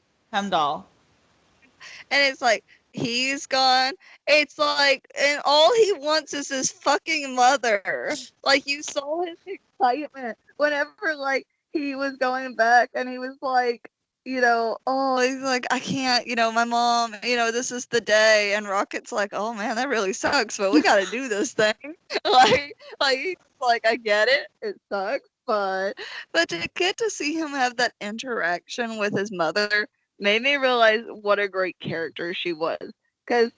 And it's like, he's gone. It's like, and all he wants is his fucking mother. Like, you saw his excitement whenever, like, he was going back and he was like, you know, oh, he's like, I can't, you know, my mom, you know, this is the day. And Rocket's like, oh man, that really sucks, but we got to do this thing. like, I get it. It sucks, but to get to see him have that interaction with his mother made me realize what a great character she was. Because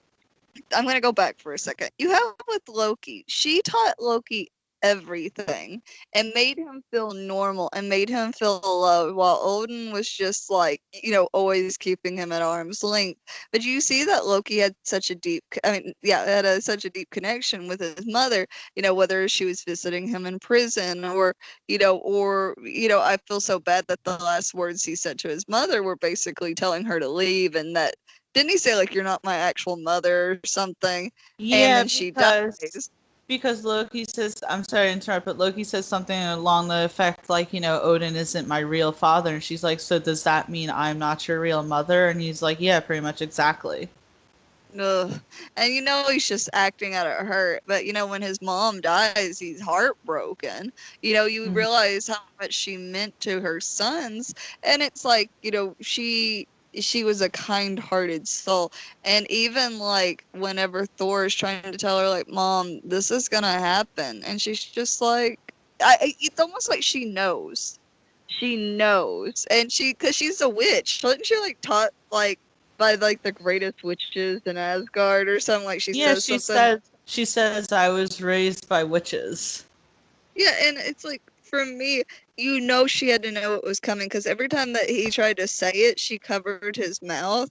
I'm going to go back for a second. You have with Loki, she taught Loki everything and made him feel normal and made him feel loved, while Odin was just like, you know, always keeping him at arm's length. But you see that Loki had such a deep, such a deep connection with his mother, you know, whether she was visiting him in prison or I feel so bad that the last words he said to his mother were basically telling her to leave, and that, didn't he say like, you're not my actual mother or something? Yeah, and then she dies. Because Loki says, I'm sorry to interrupt, but Loki says something along the effect like, you know, Odin isn't my real father. And she's like, so does that mean I'm not your real mother? And he's like, yeah, pretty much exactly. Ugh. And he's just acting out of hurt. But when his mom dies, he's heartbroken. You Mhm. realize how much she meant to her sons, and it's like, she was a kind-hearted soul. And even like whenever Thor is trying to tell her, like, Mom, this is gonna happen, and she's just like, it's almost like she knows. She knows, and because she's a witch, wasn't she like taught like by like the greatest witches in Asgard or something? Like she Yeah, says something. she says I was raised by witches. Yeah, and it's like for me, she had to know it was coming because every time that he tried to say it, she covered his mouth,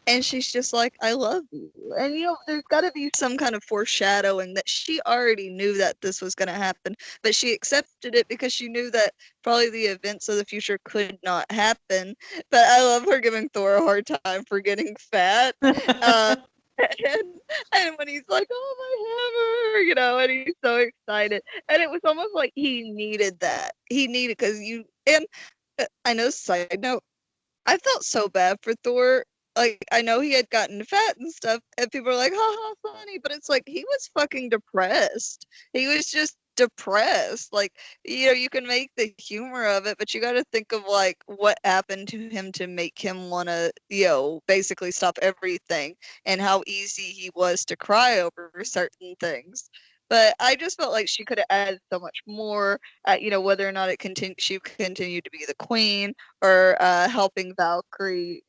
and she's just like, "I love you." And there's got to be some kind of foreshadowing that she already knew that this was going to happen, but she accepted it because she knew that probably the events of the future could not happen. But I love her giving Thor a hard time for getting fat. Uh, and, and when he's like, "Oh, my hammer," and he's so excited, and it was almost like he needed that. He needed because and I know, side note, I felt so bad for Thor. Like, I know he had gotten fat and stuff, and people are like, "Ha ha, funny," but it's like he was fucking depressed. He was just depressed. Like, you can make the humor of it, but you got to think of like what happened to him to make him want to, basically stop everything, and how easy he was to cry over certain things. But I just felt like she could have added so much more. Whether or not she continued to be the queen, or helping Valkyrie,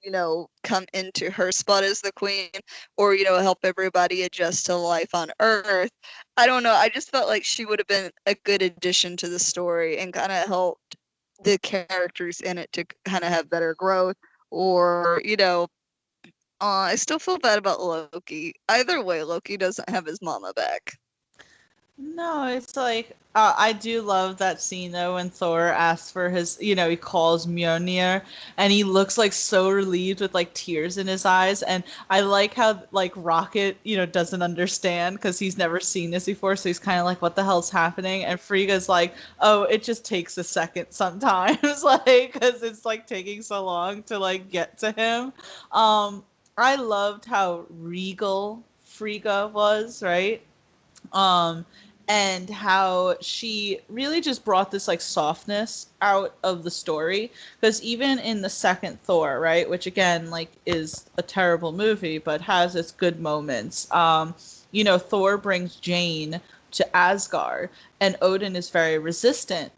come into her spot as the queen, or help everybody adjust to life on Earth. I don't know. I just felt like she would have been a good addition to the story and kind of helped the characters in it to kind of have better growth. Or, I still feel bad about Loki. Either way, Loki doesn't have his mama back. No, it's like I do love that scene though when Thor asks for his, he calls Mjolnir and he looks like so relieved with like tears in his eyes, and I like how like Rocket, doesn't understand because he's never seen this before, so he's kind of like, what the hell's happening? And Frigga's like, oh, it just takes a second sometimes, like because it's like taking so long to like get to him. I loved how regal Frigga was, right? um and how she really just brought this like softness out of the story, because even in the second Thor, right, which again like is a terrible movie but has its good moments, Thor brings Jane to Asgard and Odin is very resistant,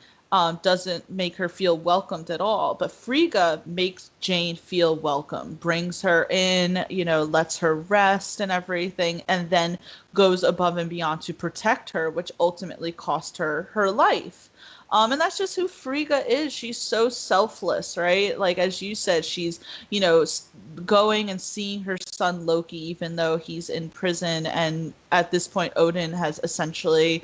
doesn't make her feel welcomed at all. But Frigga makes Jane feel welcome, brings her in, lets her rest and everything, and then goes above and beyond to protect her, which ultimately cost her her life. And that's just who Frigga is. She's so selfless, right? Like, as you said, she's, going and seeing her son Loki, even though he's in prison. And at this point, Odin has essentially,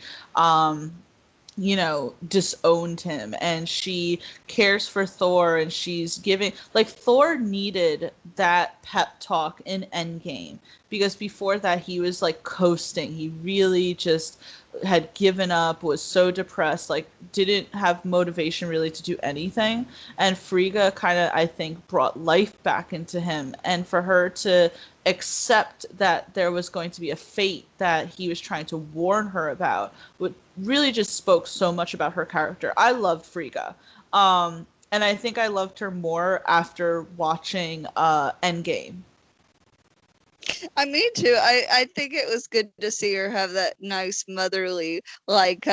disowned him, and she cares for Thor, and she's giving, like, Thor needed that pep talk in Endgame, because before that he was like coasting. He really just had given up, was so depressed, like didn't have motivation really to do anything. And Frigga kind of, I think, brought life back into him, and for her to accept that there was going to be a fate that he was trying to warn her about would really just spoke so much about her character. I loved Frigga. And I think I loved her more after watching Endgame. Me too. I think it was good to see her have that nice motherly, like,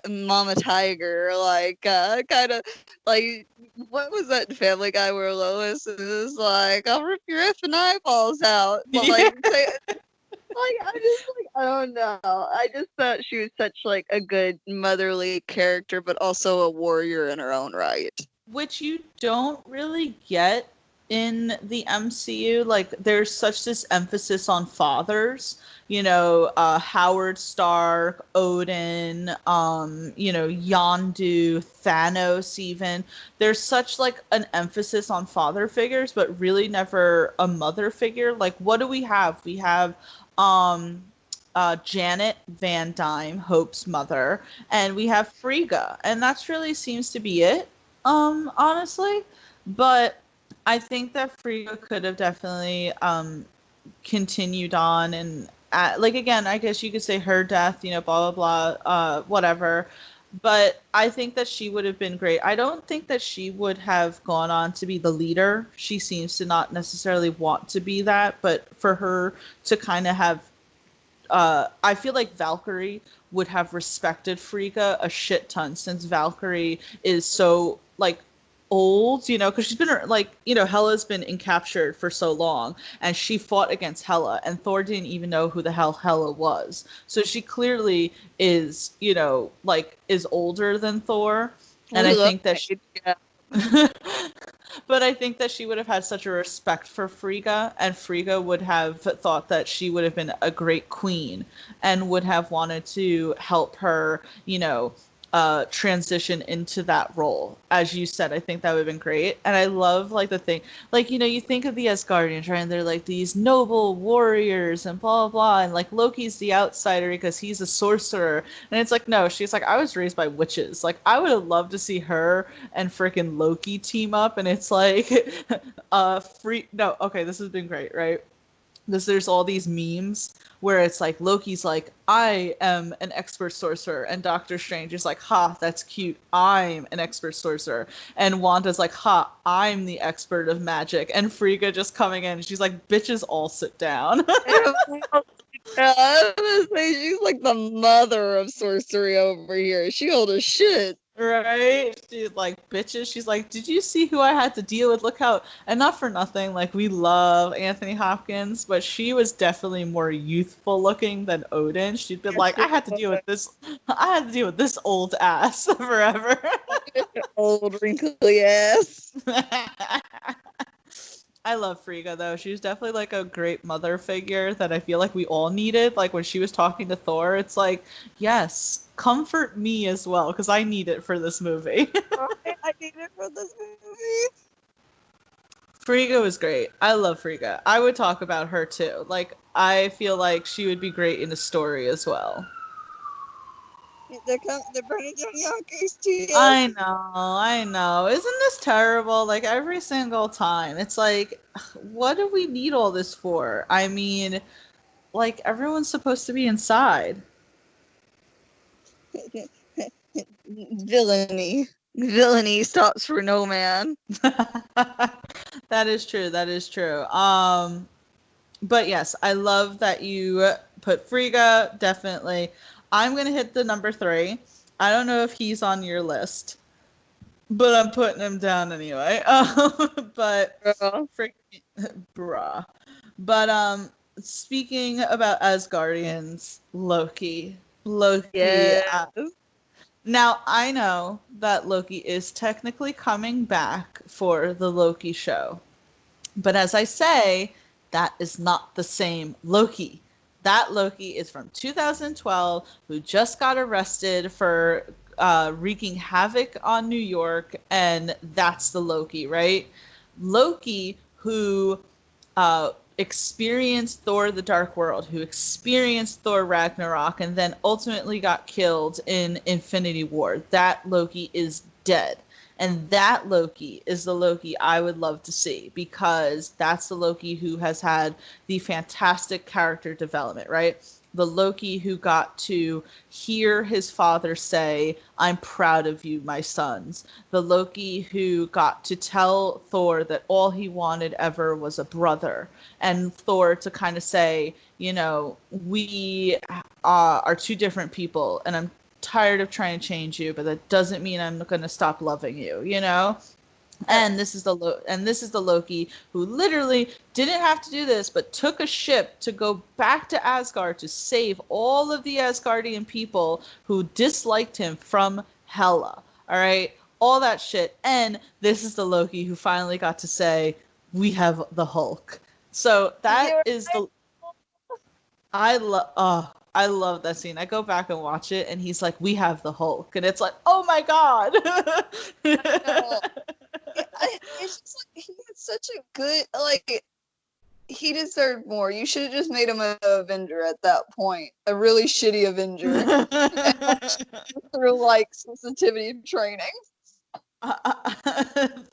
mama tiger, like, kind of like, what was that Family Guy where Lois is like, "I'll rip your effing eyeballs out." Yeah. Like, say, like, I just like, I don't know. I just thought she was such like a good motherly character, but also a warrior in her own right. Which you don't really get in the MCU. Like, there's such this emphasis on fathers, Howard Stark, Odin, Yondu, Thanos even. There's such like an emphasis on father figures, but really never a mother figure. Like, what do we have? We have um Janet Van Dyne, Hope's mother, and we have Frigga, and that's really seems to be it, honestly. But I think that Frigga could have definitely continued on and like again, I guess you could say her death, blah blah blah, whatever. But I think that she would have been great. I don't think that she would have gone on to be the leader. She seems to not necessarily want to be that, but for her to kind of have I feel like Valkyrie would have respected Frigga a shit ton since Valkyrie is so like old, because she's been like, Hela's been encaptured for so long and she fought against Hela and Thor didn't even know who the hell Hela was. So she clearly is, like is older than Thor. And I think that she, but I think that she would have had such a respect for Frigga, and Frigga would have thought that she would have been a great queen and would have wanted to help her, transition into that role. As you said, I think that would have been great. And I love like the thing, like, you think of the Asgardians, right? And they're like these noble warriors and blah, blah, blah. And like Loki's the outsider because he's a sorcerer. And it's like, no, she's like, I was raised by witches. Like, I would have loved to see her and freaking Loki team up. And it's like, no, okay, this has been great, right? There's all these memes where it's like Loki's like, I am an expert sorcerer, and Doctor Strange is like, ha, that's cute, I'm an expert sorcerer, and Wanda's like, ha, I'm the expert of magic, and Frigga just coming in, she's like, bitches all sit down. Yeah, I was gonna say, she's like the mother of sorcery over here. She old as shit. Right? She's like, bitches. She's like, did you see who I had to deal with? Look how, and not for nothing, like, we love Anthony Hopkins, but she was definitely more youthful looking than Odin. She'd been like, I had to deal with this old ass forever. Old wrinkly ass. I love Frigga though. She was definitely like a great mother figure that I feel like we all needed. Like when she was talking to Thor, it's like, yes, comfort me as well because I need it for this movie. I need it for this movie. Frigga was great. I love Frigga. I would talk about her too. Like I feel like she would be great in a story as well. They're burning down Yonkers too. I know. Isn't this terrible? Like every single time. It's like, what do we need all this for? I mean, like everyone's supposed to be inside. Villainy stops for no man. That is true. That is true. But yes, I love that you put Frigga, definitely. I'm going to hit the number 3. I don't know if he's on your list, but I'm putting him down anyway. But bruh. But speaking about Asgardians, Loki. Yes. Now I know that Loki is technically coming back for the Loki show, but as I say, that is not the same Loki. That Loki is from 2012, who just got arrested for wreaking havoc on New York, and that's the Loki, right? Loki, who experienced Thor the Dark World, who experienced Thor Ragnarok, and then ultimately got killed in Infinity War. That Loki is dead. And that Loki is the Loki I would love to see because that's the Loki who has had the fantastic character development, right? The Loki who got to hear his father say, I'm proud of you, my sons. The Loki who got to tell Thor that all he wanted ever was a brother. And Thor to kind of say, we are two different people and I'm tired of trying to change you, but that doesn't mean I'm going to stop loving you, And this is the Loki who literally didn't have to do this, but took a ship to go back to Asgard to save all of the Asgardian people who disliked him from Hela. All right, all that shit. And this is the Loki who finally got to say, "We have the Hulk." So that is the. I love that scene. I go back and watch it, and he's like, "We have the Hulk," and it's like, "Oh my god!" It's just like he had such a good he deserved more. You should have just made him an Avenger at that point, a really shitty Avenger, through like sensitivity training.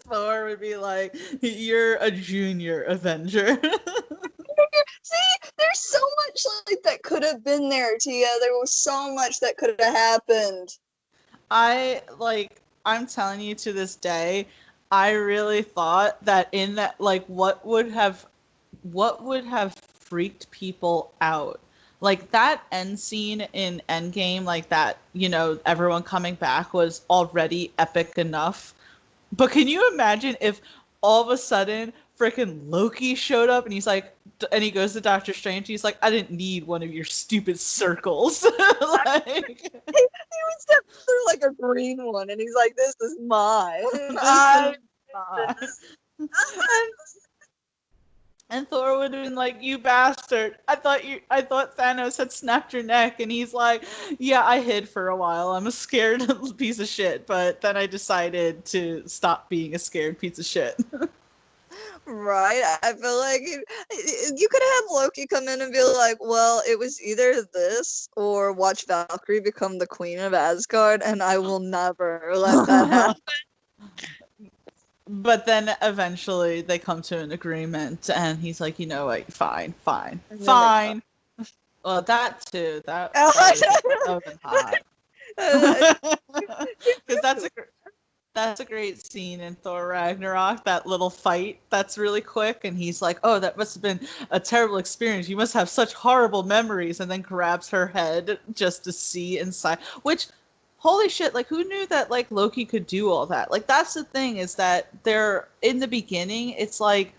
Thor would be like, "You're a junior Avenger." See, there's so much like that could have been there, Tia. There was so much that could have happened. I'm telling you to this day, I really thought that in that, like, what would have freaked people out? Like that end scene in Endgame, like that, everyone coming back was already epic enough. But can you imagine if all of a sudden freaking Loki showed up and and he goes to Doctor Strange, he's like, I didn't need one of your stupid circles. Like, He would step through like a green one, and he's like, "This is mine." this is not. And Thor would have been like, "You bastard! I thought Thanos had snapped your neck." And he's like, "Yeah, I hid for a while. I'm a scared piece of shit, but then I decided to stop being a scared piece of shit." Right? I feel like you could have Loki come in and be like, "Well, it was either this or watch Valkyrie become the queen of Asgard, and I will never let that happen." But then eventually they come to an agreement, and he's like, "You know what? Fine, fine, fine." Well, that too. That would have been hot. Because that's a great scene in Thor Ragnarok, that little fight that's really quick, and he's like, "Oh, that must have been a terrible experience. You must have such horrible memories," and then grabs her head just to see inside. Which, holy shit, like, who knew that, like, Loki could do all that? Like, that's the thing, is that in the beginning, it's like,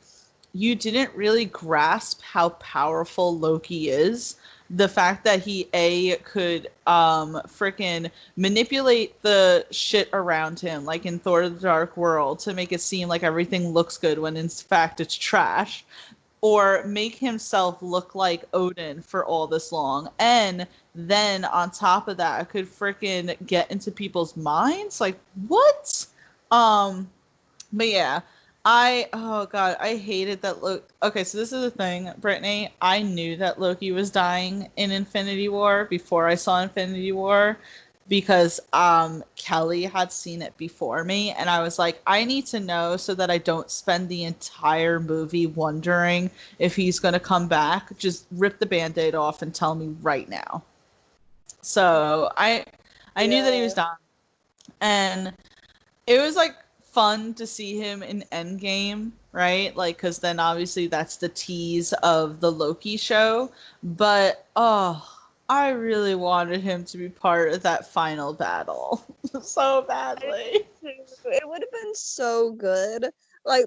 you didn't really grasp how powerful Loki is. The fact that he could freaking manipulate the shit around him, like in Thor: The Dark World, to make it seem like everything looks good when in fact it's trash, or make himself look like Odin for all this long, and then on top of that, could freaking get into people's minds. Like, what? But yeah, oh god, I hated that Loki. Okay, so this is the thing, Brittany. I knew that Loki was dying in Infinity War before I saw Infinity War, because Kelly had seen it before me, and I was like, I need to know so that I don't spend the entire movie wondering if he's gonna come back. Just rip the band-aid off and tell me right now. So I knew that he was dying, and it was like fun to see him in Endgame, right? Like, because then obviously that's the tease of the Loki show. But oh, I really wanted him to be part of that final battle so badly. It would have been so good. Like,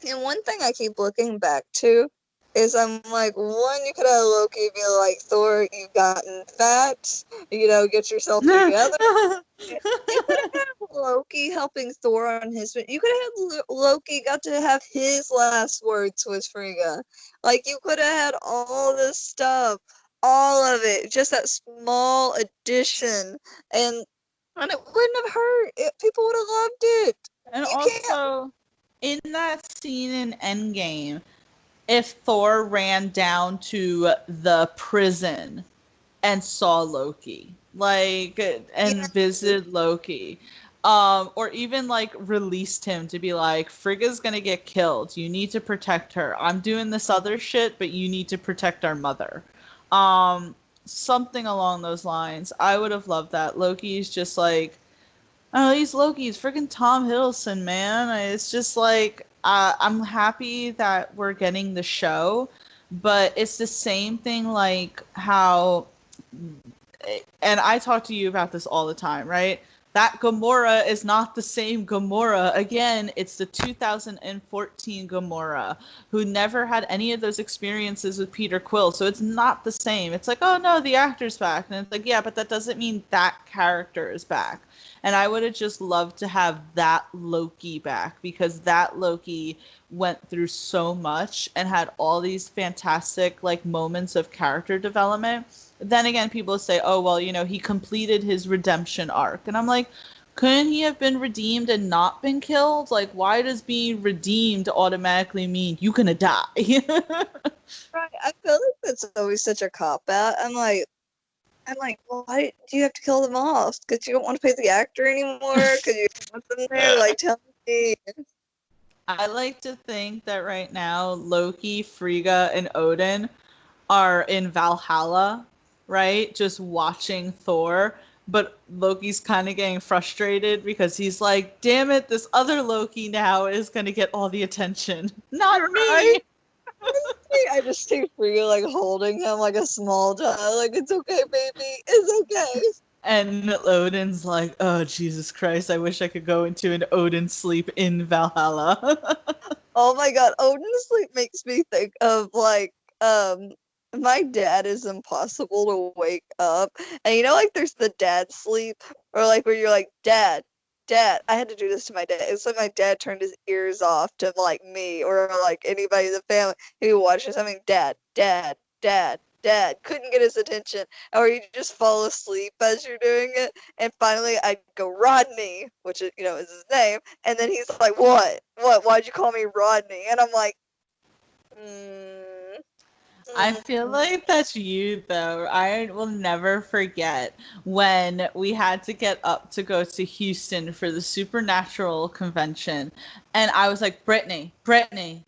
and one thing I keep looking back to is I'm like, one, you could have Loki be like, "Thor, you've gotten fat, get yourself together." You could have Loki helping Thor on his. You could have Loki got to have his last words with Frigga. Like, you could have had all this stuff, all of it, just that small addition, and it wouldn't have hurt. People would have loved it. And You can't. also, in that scene in Endgame, if Thor ran down to the prison and saw Loki, like, and visited Loki, or even like released him to be like, Frigga's gonna get killed, you need to protect her, I'm doing this other shit, but you need to protect our mother. Something along those lines. I would have loved that. Loki's just like, oh, he's Loki. He's freaking Tom Hiddleston, man. It's just like, I'm happy that we're getting the show, but it's the same thing, like how, and I talk to you about this all the time, right? That Gamora is not the same Gamora. Again, it's the 2014 Gamora who never had any of those experiences with Peter Quill. So it's not the same. It's like, oh no, the actor's back. And it's like, yeah, but that doesn't mean that character is back. And I would have just loved to have that Loki back, because that Loki went through so much and had all these fantastic like moments of character development. Then again, people say, oh, well, he completed his redemption arc. And I'm like, couldn't he have been redeemed and not been killed? Like, why does being redeemed automatically mean you're gonna die? Right. I feel like that's always such a cop out. I'm like, why do you have to kill them off? Because you don't want to pay the actor anymore? Because you don't want them there? Like, tell me. I like to think that right now Loki, Frigga, and Odin are in Valhalla, right? Just watching Thor. But Loki's kind of getting frustrated because he's like, damn it, this other Loki now is going to get all the attention. Not Right? me. I just see Frigga like holding him like a small child, like it's okay, baby, it's okay. And Odin's like, oh, Jesus Christ, I wish I could go into an Odin sleep in Valhalla. Oh my god, Odin sleep makes me think of like my dad is impossible to wake up. And you know like there's the dad sleep or like where you're like, Dad, Dad, I had to do this to my dad. It's like my dad turned his ears off to like me or like anybody in the family who watches something, Dad, Dad, Dad, Dad, couldn't get his attention. Or you just fall asleep as you're doing it. And finally I'd go, Rodney, which is, is his name. And then he's like, what? What? Why'd you call me Rodney? And I'm like, mm, I feel mm. like that's you, though. I will never forget when we had to get up to go to Houston for the Supernatural convention. And I was like, Brittany, Brittany,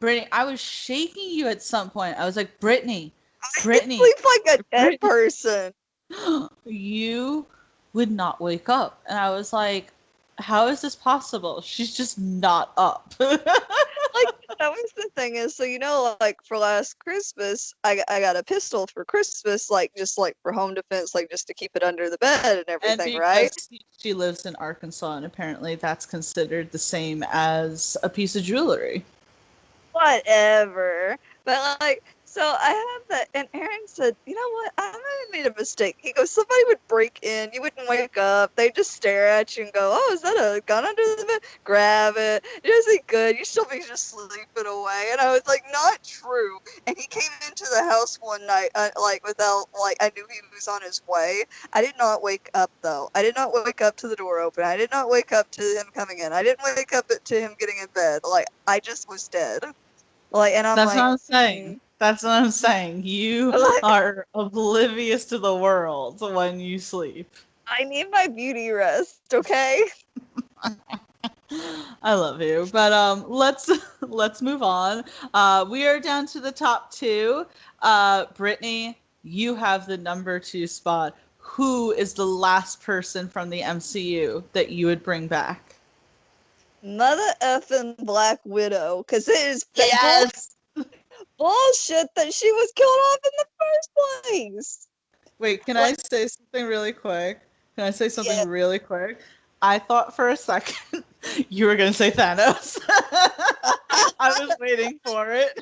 Brittany. I was shaking you at some point. I was like, Brittany, I Brittany, sleep like a dead Brittany. person. You would not wake up. And I was like, how is this possible? She's just not up. Like that was the thing is, so like for last Christmas, I got a pistol for Christmas, like just like for home defense, like just to keep it under the bed and And everything, right? because she lives in Arkansas, and apparently that's considered the same as a piece of jewelry. Whatever. But like, so I have that, and Aaron said, you know what? I might have made a mistake. He goes, somebody would break in, you wouldn't wake up, they just stare at you and go, oh, is that a gun under the bed? Grab it. It isn't good. You still be just sleeping away. And I was like, not true. And he came into the house one night, like without, like, I knew he was on his way. I did not wake up though. I did not wake up to the door open. I did not wake up to him coming in. I didn't wake up to him getting in bed. Like, I just was dead. Like, and I'm That's what like, I'm saying. That's what I'm saying. You like, are oblivious to the world when you sleep. I need my beauty rest, okay? I love you. But let's move on. We are down to the top two. Brittany, you have the number 2 spot. Who is the last person from the MCU that you would bring back? Mother effing Black Widow, because it is Yes. bullshit that she was killed off in the first place. Wait, can I Like, say something really quick? Can I say something yeah, really quick? I thought for a second you were going to say Thanos. I was waiting for it.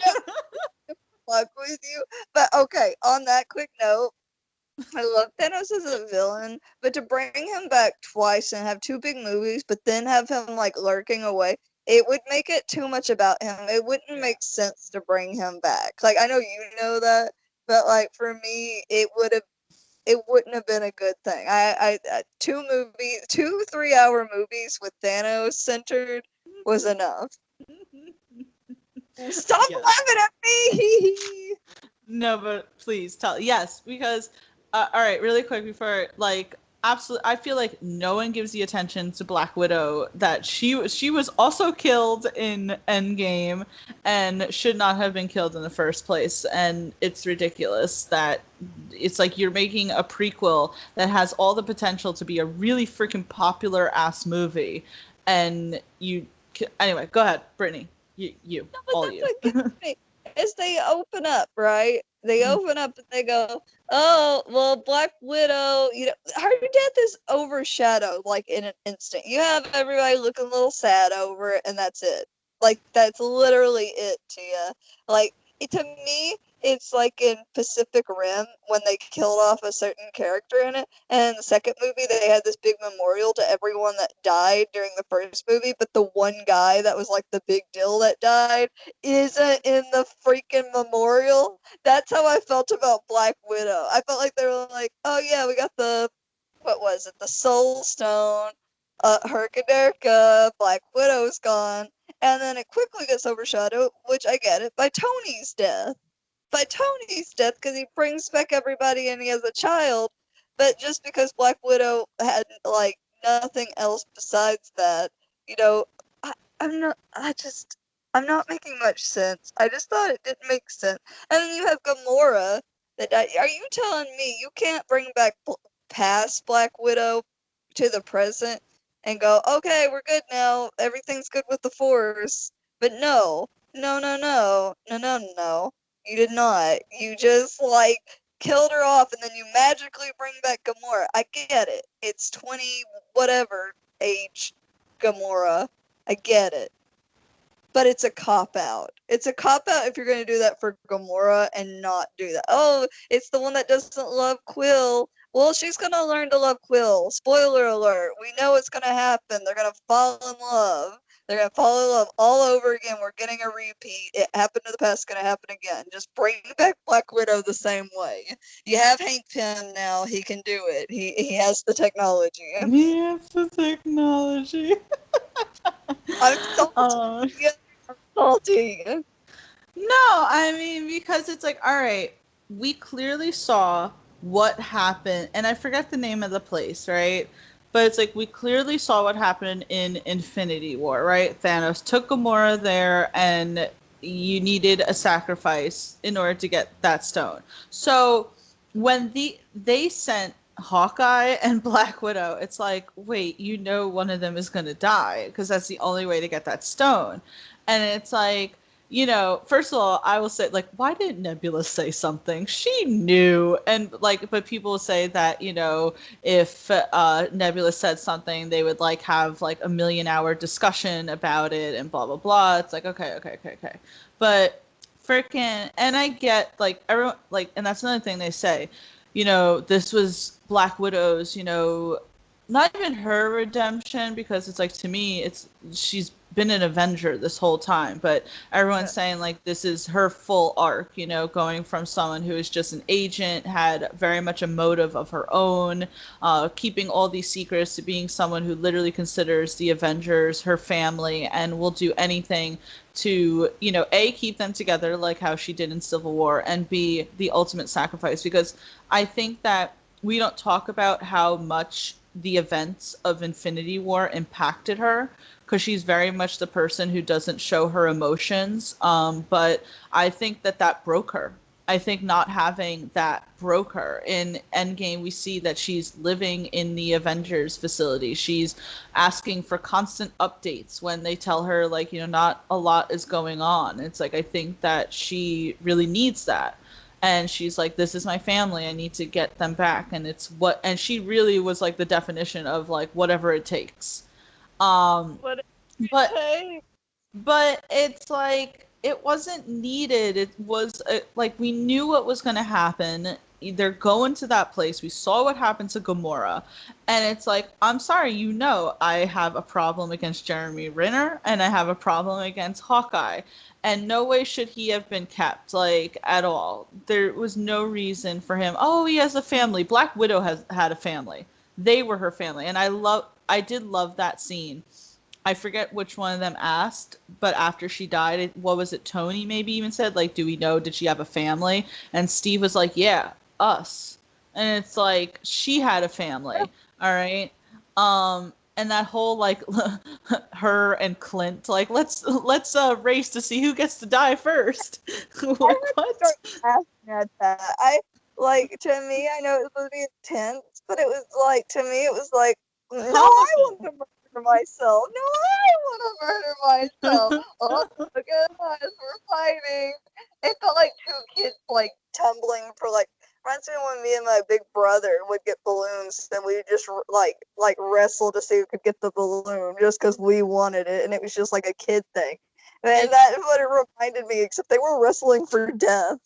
fuck with you. But okay, on that quick note, I love Thanos as a villain, but to bring him back twice and have two big movies, but then have him like lurking away, it would make it too much about him. It wouldn't make sense to bring him back. Like I know you know that, but like for me, it wouldn't have been a good thing. Two 3-hour movies with Thanos centered was enough. Stop Yes. laughing at me. No, but please tell. Yes, because all right, really quick before absolutely, I feel like no one gives the attention to Black Widow that she was also killed in Endgame and should not have been killed in the first place. And it's ridiculous that it's like you're making a prequel that has all the potential to be a really freaking popular ass movie, and anyway. Go ahead, Brittany. You, No, but all that's you. what gets me. Is they open up, right? They open up and they go, "Oh, well, Black Widow, her death is overshadowed like in an instant. You have everybody looking a little sad over it, and that's it. Like that's literally it to you. Like to me, it's like in Pacific Rim when they killed off a certain character in it, and in the second movie they had this big memorial to everyone that died during the first movie, but the one guy that was like the big deal that died isn't in the freaking memorial. That's how I felt about Black Widow. I felt like they were like, oh yeah, we got what was it? The Soul Stone, Herkaderka, Black Widow's gone. And then it quickly gets overshadowed, which I get it, by Tony's death. By Tony's death, because he brings back everybody and he has a child. But just because Black Widow had, like, nothing else besides that, you know, I'm not making much sense. I just thought it didn't make sense. And then you have Gamora that died. Are you telling me you can't bring back past Black Widow to the present and go, okay, we're good now. Everything's good with the Force. But no, no, no, no, no, no, no. You did not. You just like killed her off and then you magically bring back Gamora. I get it. It's 20 whatever age Gamora. I get it. But it's a cop out. It's a cop out if you're going to do that for Gamora and not do that. Oh, it's the one that doesn't love Quill. Well, she's going to learn to love Quill. Spoiler alert. We know it's going to happen. They're going to fall in love. They're going to fall in love all over again. We're getting a repeat. It happened in the past. It's going to happen again. Just bring back Black Widow the same way. You have Hank Pym now. He can do it. He has the technology. He has the technology. I'm salty. I'm salty. No, I mean, because it's like, all right, we clearly saw what happened, and I forget the name of the place, right? But it's like we clearly saw what happened in Infinity War, right? Thanos took Gamora there, and you needed a sacrifice in order to get that stone. So when they sent Hawkeye and Black Widow, it's like, wait, you know one of them is going to die because that's the only way to get that stone. And it's like, you know, first of all, I will say, like, why didn't Nebula say something? She knew. And, like, but people will say that, you know, if Nebula said something, they would, like, have, like, a 1,000,000-hour discussion about it and blah, blah, blah. It's like, okay. But freaking, and I get, like, everyone, like, and that's another thing they say, you know, this was Black Widow's, you know, not even her redemption, because it's like, to me, it's she's been an Avenger this whole time, but everyone's saying like this is her full arc, you know, going from someone who is just an agent, had very much a motive of her own, keeping all these secrets, to being someone who literally considers the Avengers her family and will do anything to, you know, A, keep them together like how she did in Civil War, and B, the ultimate sacrifice. Because I think that we don't talk about how much the events of Infinity War impacted her, because she's very much the person who doesn't show her emotions. But I think that broke her. I think not having that broke her. In Endgame, we see that she's living in the Avengers facility. She's asking for constant updates when they tell her, like, you know, not a lot is going on. It's like, I think that she really needs that. And she's like, this is my family, I need to get them back. And it's what, and she really was like the definition of like whatever it takes. What But but it's like it wasn't needed. It was like we knew what was going to happen. They're going to that place. We saw what happened to Gamora, and it's like, I'm sorry, you know, I have a problem against Jeremy Renner, and I have a problem against Hawkeye, and no way should he have been kept, like, at all. There was no reason for him. Oh, he has a family. Black Widow has had a family. They were her family, and I did love that scene. I forget which one of them asked, but after she died, what was it, Tony maybe even said, like, do we know, did she have a family? And Steve was like, yeah, us. And it's like, she had a family, all right? And that whole, like, her and Clint, like, let's race to see who gets to die first. Like, what? Laughing at that. Like, to me, I know it was supposed to be intense, but it was like, to me, it was like, no, I want to murder myself. No, I want to murder myself. Oh, look at us, we're fighting. It felt like two kids, like, tumbling for, like, reminds me of when me and my big brother would get balloons, and we just, like wrestle to see who could get the balloon, just because we wanted it, and it was just, like, a kid thing. And that's what it reminded me, except they were wrestling for death.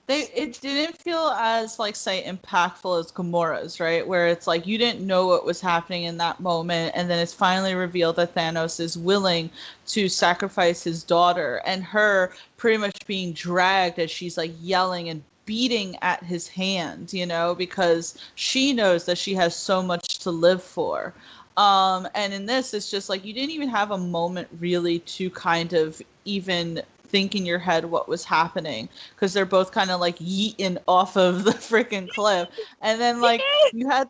It didn't feel as, like, say, impactful as Gamora's, right? Where it's like you didn't know what was happening in that moment, and then it's finally revealed that Thanos is willing to sacrifice his daughter, and her pretty much being dragged as she's like yelling and beating at his hand, you know, because she knows that she has so much to live for. And in this, it's just like you didn't even have a moment really to kind of even think in your head what was happening, because they're both kind of like yeeting off of the freaking cliff, and then like you had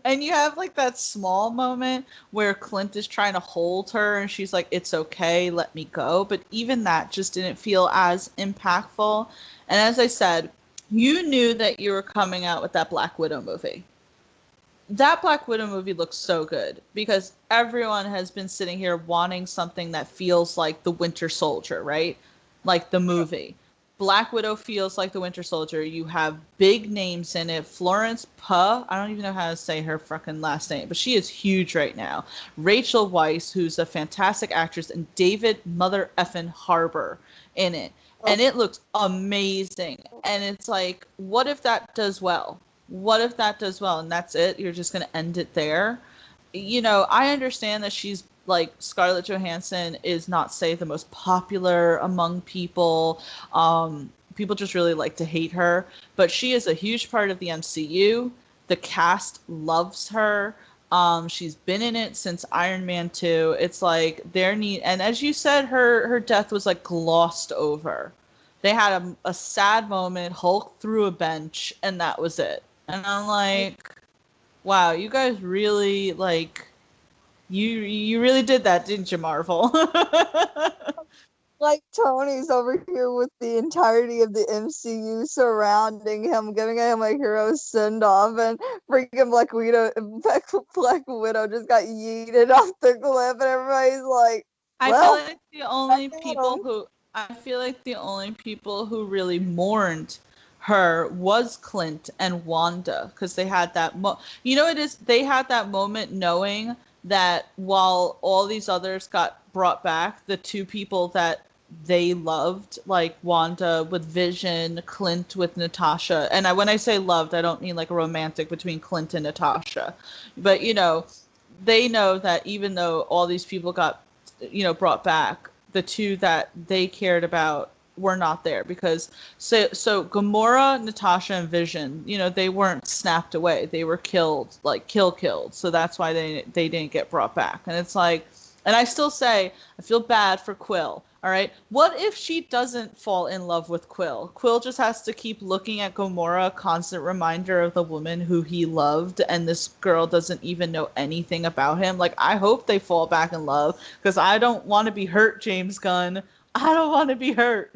And you have like that small moment where Clint is trying to hold her and she's like, it's okay, let me go. But even that just didn't feel as impactful. And as I said, you knew that you were coming out with that Black Widow movie. That Black Widow movie looks so good because everyone has been sitting here wanting something that feels like the Winter Soldier, right? Like the movie. Black Widow feels like the Winter Soldier. You have big names in it. Florence Puh, I don't even know how to say her fucking last name, but she is huge right now. Rachel Weisz, who's a fantastic actress, and David Mother effin Harbour in it. And it looks amazing. And it's like, what if that does well? What if that does well and that's it? You're just going to end it there? You know, I understand that she's like Scarlett Johansson is not, say, the most popular among people. People just really like to hate her, but she is a huge part of the MCU. The cast loves her. She's been in it since Iron Man 2. It's like and as you said, her death was like glossed over. They had a sad moment, Hulk threw a bench, and that was it. And I'm like, wow, you guys really like you really did that, didn't you, Marvel? Like Tony's over here with the entirety of the MCU surrounding him, giving him a hero send off, and freaking Black Widow just got yeeted off the cliff, and everybody's like, I feel "Well, like the only people who I feel like the only people who really mourned her was Clint and Wanda because they had that you know, it is they had that moment knowing that while all these others got brought back, the two people that they loved, like Wanda with Vision, Clint with Natasha, and when I say loved, I don't mean like a romantic between Clint and Natasha, but you know, they know that even though all these people got, you know, brought back, the two that they cared about were not there because so Gamora, Natasha, and Vision, you know, they weren't snapped away. They were killed, like killed. So that's why they didn't get brought back. And it's like, and I still say I feel bad for Quill. All right. What if she doesn't fall in love with Quill? Quill just has to keep looking at Gamora, a constant reminder of the woman who he loved, and this girl doesn't even know anything about him. Like, I hope they fall back in love because I don't want to be hurt, James Gunn. I don't want to be hurt.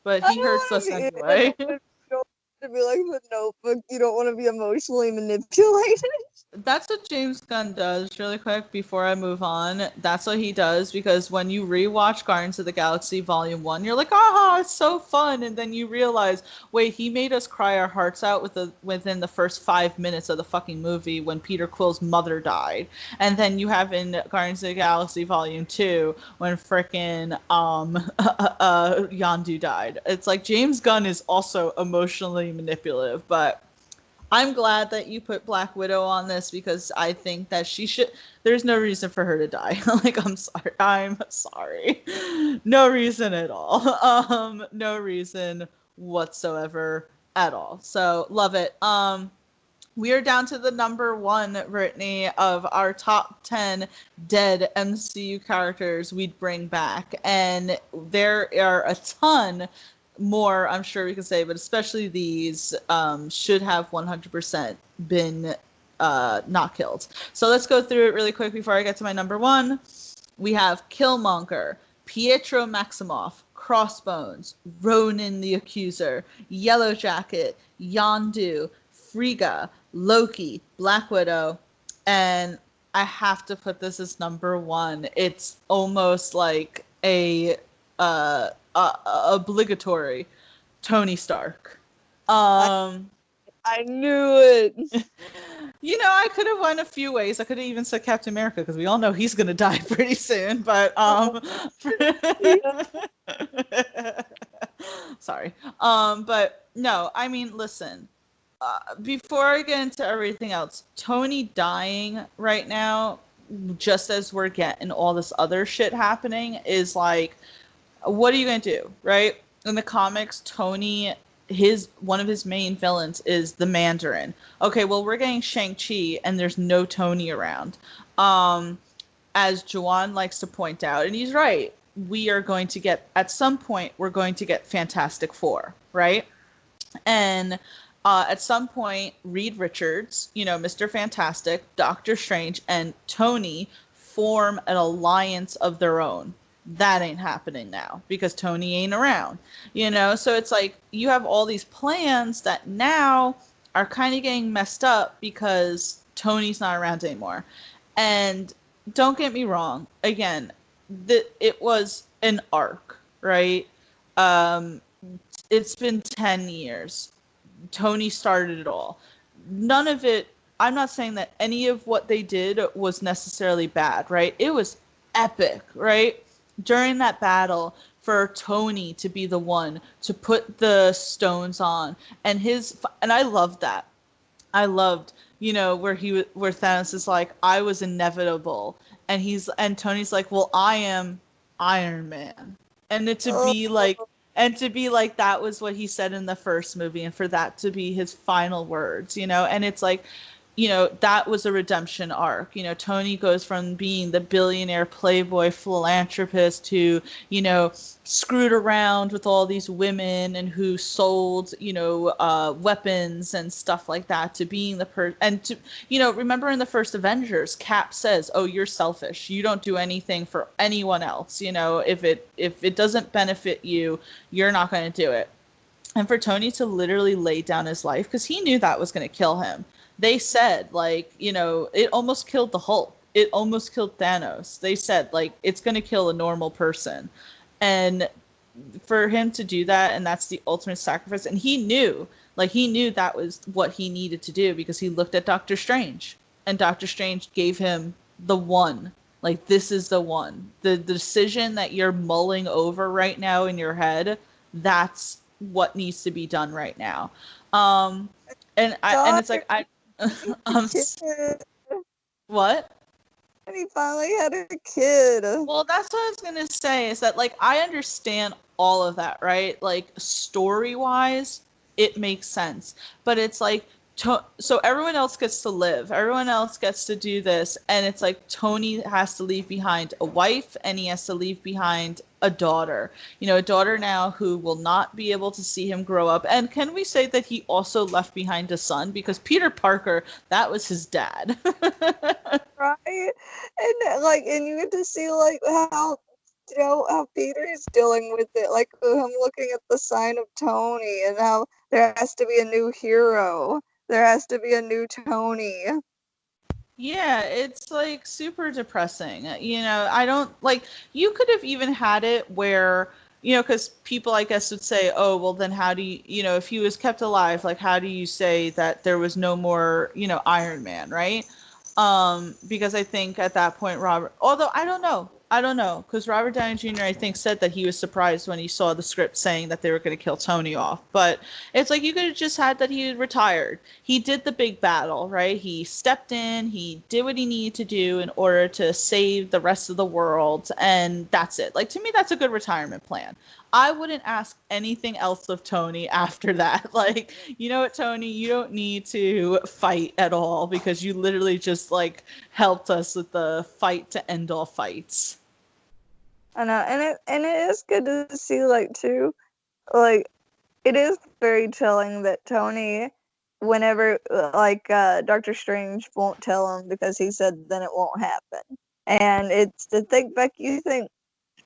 But he hurts us anyway. You don't want to be like the Notebook. You don't want to be emotionally manipulated." That's what James Gunn does, really quick, before I move on. That's what he does, because when you rewatch Guardians of the Galaxy Volume 1, you're like, ah, it's so fun. And then you realize, wait, he made us cry our hearts out within the first 5 minutes of the fucking movie when Peter Quill's mother died. And then you have in Guardians of the Galaxy Volume 2 when frickin' Yondu died. It's like James Gunn is also emotionally manipulative, but I'm glad that you put Black Widow on this because I think that she should. There's no reason for her to die. Like, I'm sorry. I'm sorry. No reason at all. No reason whatsoever at all. So love it. We are down to the number one, Brittany, of our top 10 dead MCU characters we'd bring back. And there are a ton more, I'm sure we can say, but especially these should have 100% been not killed. So let's go through it really quick before I get to my number one. We have Killmonger, Pietro Maximoff, Crossbones, Ronan the Accuser, Yellow Jacket, Yondu, Frigga, Loki, Black Widow, and I have to put this as number one. It's almost like a obligatory Tony Stark. I knew it. You know, I could have went a few ways. I could have even said Captain America because we all know he's gonna die pretty soon. But sorry. But no, I mean, listen. Before I get into everything else, Tony dying right now, just as we're getting all this other shit happening, is like, what are you gonna do, right? In the comics, Tony, one of his main villains is the Mandarin. Okay, well, we're getting Shang-Chi, and there's no Tony around. As Juwan likes to point out, and he's right, we are going to get, at some point, we're going to get Fantastic Four, right? And At some point, Reed Richards, Mr. Fantastic, Doctor Strange, and Tony form an alliance of their own. That ain't happening now because Tony ain't around, So it's like you have all these plans that now are kind of getting messed up because Tony's not around anymore. And don't get me wrong, again, it was an arc, right? Um, it's been 10 years. Tony started it all. None of it, I'm not saying that any of what they did was necessarily bad, right? It was epic, right? During that battle, for Tony to be the one to put the stones on, and I loved that. I loved, where Thanos is like, I was inevitable, and Tony's like, well, I am Iron Man, and it to Oh, be like, that was what he said in the first movie, and for that to be his final words, and it's like, that was a redemption arc. Tony goes from being the billionaire playboy philanthropist who, screwed around with all these women and who sold, weapons and stuff like that, to being and to, remember in the first Avengers, Cap says, oh, you're selfish. You don't do anything for anyone else. If it doesn't benefit you, you're not going to do it. And for Tony to literally lay down his life, because he knew that was going to kill him. They said, like, it almost killed the Hulk. It almost killed Thanos. They said, like, it's going to kill a normal person. And for him to do that, and that's the ultimate sacrifice. And he knew that was what he needed to do, because he looked at Doctor Strange. And Doctor Strange gave him the one. Like, this is the one. The decision that you're mulling over right now in your head, that's what needs to be done right now. And it's like, um, what? And he finally had a kid. Well, that's what I was gonna say, is that, like, I understand all of that, right? Like, story wise, it makes sense, but it's like, so everyone else gets to live, everyone else gets to do this, and it's like Tony has to leave behind a wife, and he has to leave behind a daughter, a daughter now who will not be able to see him grow up. And can we say that he also left behind a son, because Peter Parker, that was his dad. Right? And you get to see, like, how, how Peter is dealing with it, like him looking at the sign of Tony, and how there has to be a new hero. There has to be a new Tony. Yeah, it's like super depressing. I don't like, you could have even had it where, because people, I guess, would say, oh, well, then how do you, if he was kept alive, like, how do you say that there was no more, Iron Man, right? Because I think at that point, although I don't know, because Robert Downey Jr., I think, said that he was surprised when he saw the script saying that they were going to kill Tony off. But it's like, you could have just had that he retired. He did the big battle, right? He stepped in, he did what he needed to do in order to save the rest of the world, and that's it. Like, to me, that's a good retirement plan. I wouldn't ask anything else of Tony after that. Like, you know what, Tony, you don't need to fight at all, because you literally just, like, helped us with the fight to end all fights. I know, and it is good to see, like, too, like, it is very telling that Tony, whenever, like, Doctor Strange won't tell him because he said then it won't happen. And it's to think back, you think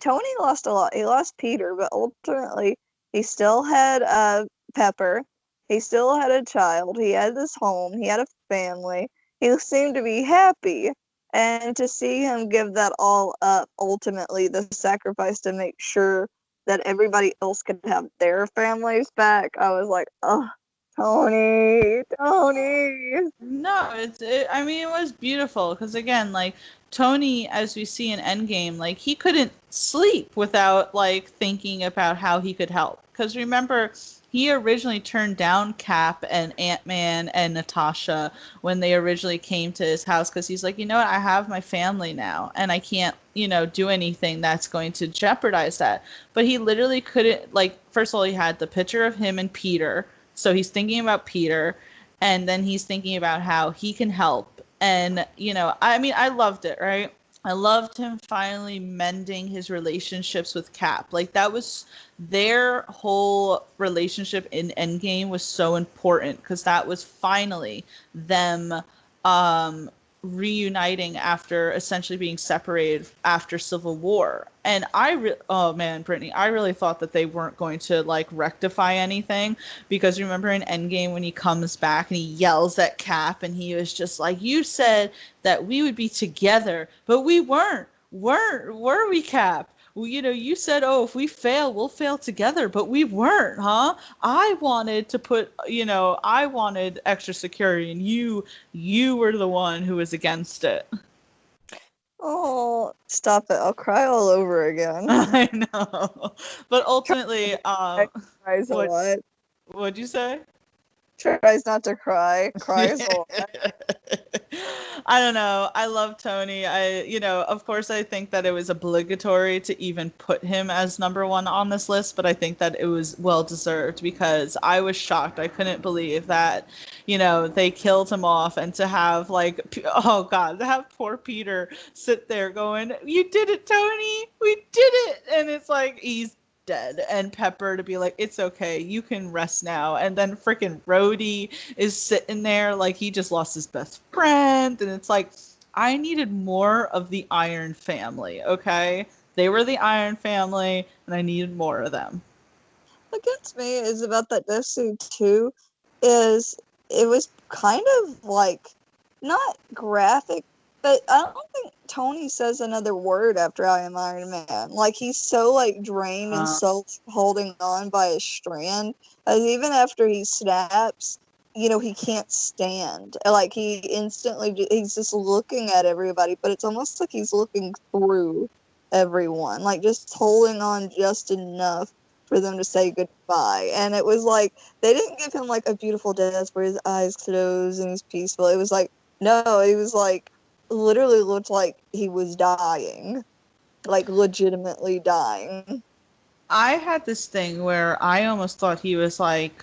Tony lost a lot. He lost Peter, but ultimately he still had Pepper. He still had a child. He had this home. He had a family. He seemed to be happy. And to see him give that all up, ultimately, the sacrifice to make sure that everybody else could have their families back, I was like, oh, Tony, Tony. No, I mean, it was beautiful, because, again, like, Tony, as we see in Endgame, like, he couldn't sleep without, like, thinking about how he could help. Because remember, he originally turned down Cap and Ant-Man and Natasha when they originally came to his house, because he's like, you know what, I have my family now, and I can't, do anything that's going to jeopardize that. But he literally couldn't, like, first of all, he had the picture of him and Peter, so he's thinking about Peter, and then he's thinking about how he can help. And, I mean, I loved it, right? I loved him finally mending his relationships with Cap. Like that was their whole relationship in Endgame was so important because that was finally them um reuniting after essentially being separated after Civil War. And oh man, Brittany, I really thought that they weren't going to like rectify anything because remember in Endgame when he comes back and he yells at Cap and he was just like, "You said that we would be together, but we weren't. Were we, Cap? Well, you said, oh, if we fail, we'll fail together, but we weren't, huh? I wanted to I wanted extra security, and you were the one who was against it." Oh, stop it. I'll cry all over again. I know. But ultimately, Cries a what, lot. what'd you say? Tries not to cry. Cries a lot. I don't know. I love Tony. Of course, I think that it was obligatory to even put him as number one on this list, but I think that it was well deserved because I was shocked. I couldn't believe that, they killed him off and to have oh God, to have poor Peter sit there going, "You did it, Tony. We did it." And it's like, he's dead, and Pepper to be like, "It's okay, you can rest now." And then freaking Rhodey is sitting there like he just lost his best friend, and it's like, I needed more of the Iron family. Okay, they were the Iron family and I needed more of them. What gets me is about that death scene too, is it was kind of like not graphic, but I don't think Tony says another word after "I am Iron Man." Like he's so like drained and so holding on by a strand, as even after he snaps, he can't stand. Like he's just looking at everybody, but it's almost like he's looking through everyone, like just holding on just enough for them to say goodbye. And it was like they didn't give him like a beautiful death where his eyes close and he's peaceful. It was like, no, he was like literally looked like he was dying, like legitimately dying. I had this thing where I almost thought he was like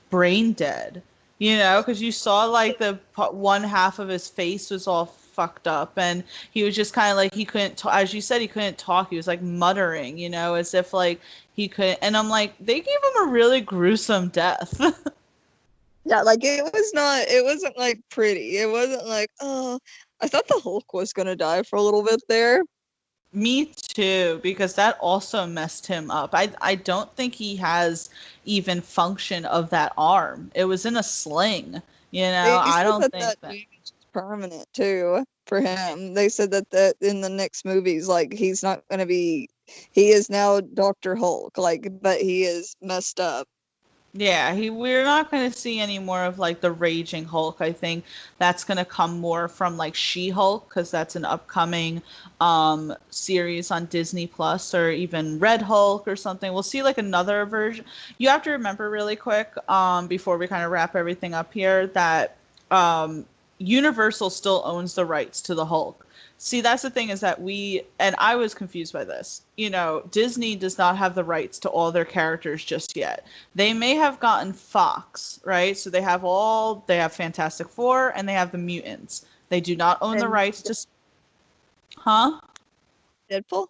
brain dead, because you saw like the one half of his face was all fucked up and he was just kind of like he couldn't as you said, he couldn't talk. He was like muttering, as if like he couldn't. And I'm like, they gave him a really gruesome death. Yeah, like it wasn't like pretty. It wasn't like, oh, I thought the Hulk was gonna die for a little bit there. Me too, because that also messed him up. I don't think he has even function of that arm. It was in a sling, They I said don't that think that that. damage is permanent too for him. They said that in the next movies, like he's not going to be. He is now Dr. Hulk, like, but he is messed up. Yeah, we're not going to see any more of like the raging Hulk. I think that's going to come more from like She-Hulk because that's an upcoming series on Disney Plus, or even Red Hulk or something. We'll see like another version. You have to remember really quick before we kind of wrap everything up here that Universal still owns the rights to the Hulk. See, that's the thing is that and I was confused by this. Disney does not have the rights to all their characters just yet. They may have gotten Fox, right? So they have Fantastic Four and they have the mutants. They do not own the And rights to, huh? Deadpool.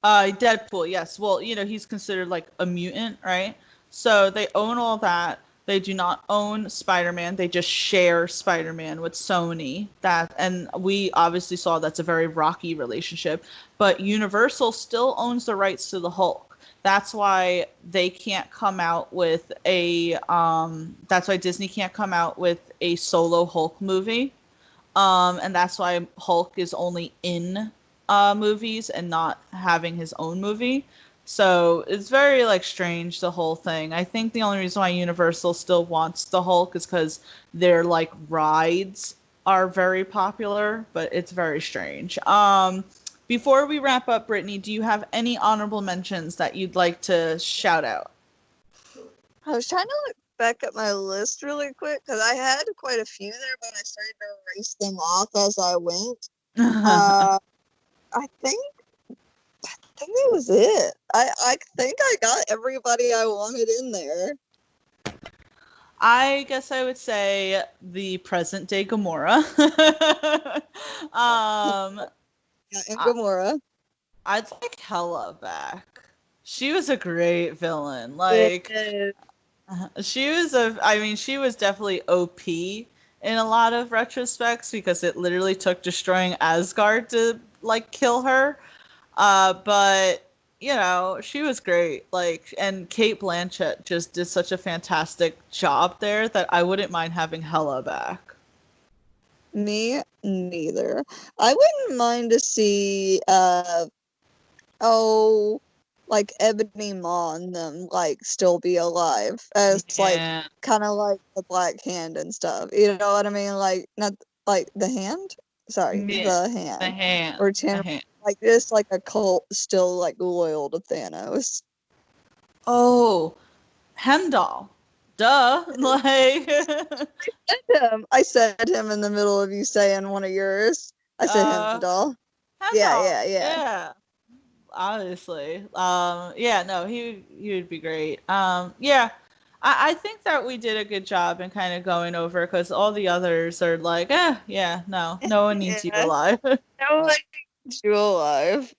Deadpool, yes. Well, he's considered like a mutant, right? So they own all that. They do not own Spider-Man. They just share Spider-Man with Sony. And we obviously saw that's a very rocky relationship. But Universal still owns the rights to the Hulk. That's why they can't come out with that's why Disney can't come out with a solo Hulk movie. And that's why Hulk is only in movies and not having his own movie. So it's very like strange, the whole thing. I think the only reason why Universal still wants the Hulk is because their like rides are very popular, but it's very strange. Before we wrap up, Brittany, do you have any honorable mentions that you'd like to shout out? I was trying to look back at my list really quick because I had quite a few there, but I started to erase them off as I went. Uh, I think that was it. I think I got everybody I wanted in there. I guess I would say the present day Gamora. um, Yeah, and I, Gamora. I'd like Hela back. She was a great villain. It Like, is. I mean, she was definitely OP in a lot of retrospects because it literally took destroying Asgard to like kill her. But you know, she was great. Like, and Kate Blanchett just did such a fantastic job there that I wouldn't mind having Hela back. Me neither. I wouldn't mind to see oh, like Ebony Maw and them like still be alive as like Yeah, kind of like the Black Hand and stuff. You know what I mean? Like not like the hand. Sorry, yeah, the the hand hand, or the Ten. hand. Like this, like a cult still like loyal to Thanos. Oh, Hemdall. Duh. Like, I said him in the middle of you saying one of yours. I said him, uh, doll. Yeah, Hemdall. yeah, yeah. Yeah. Obviously. Yeah, no, he would be great. Yeah. I think that we did a good job in kind of going over because all the others are like, yeah, no one needs you Yeah. alive. No one keeps you alive.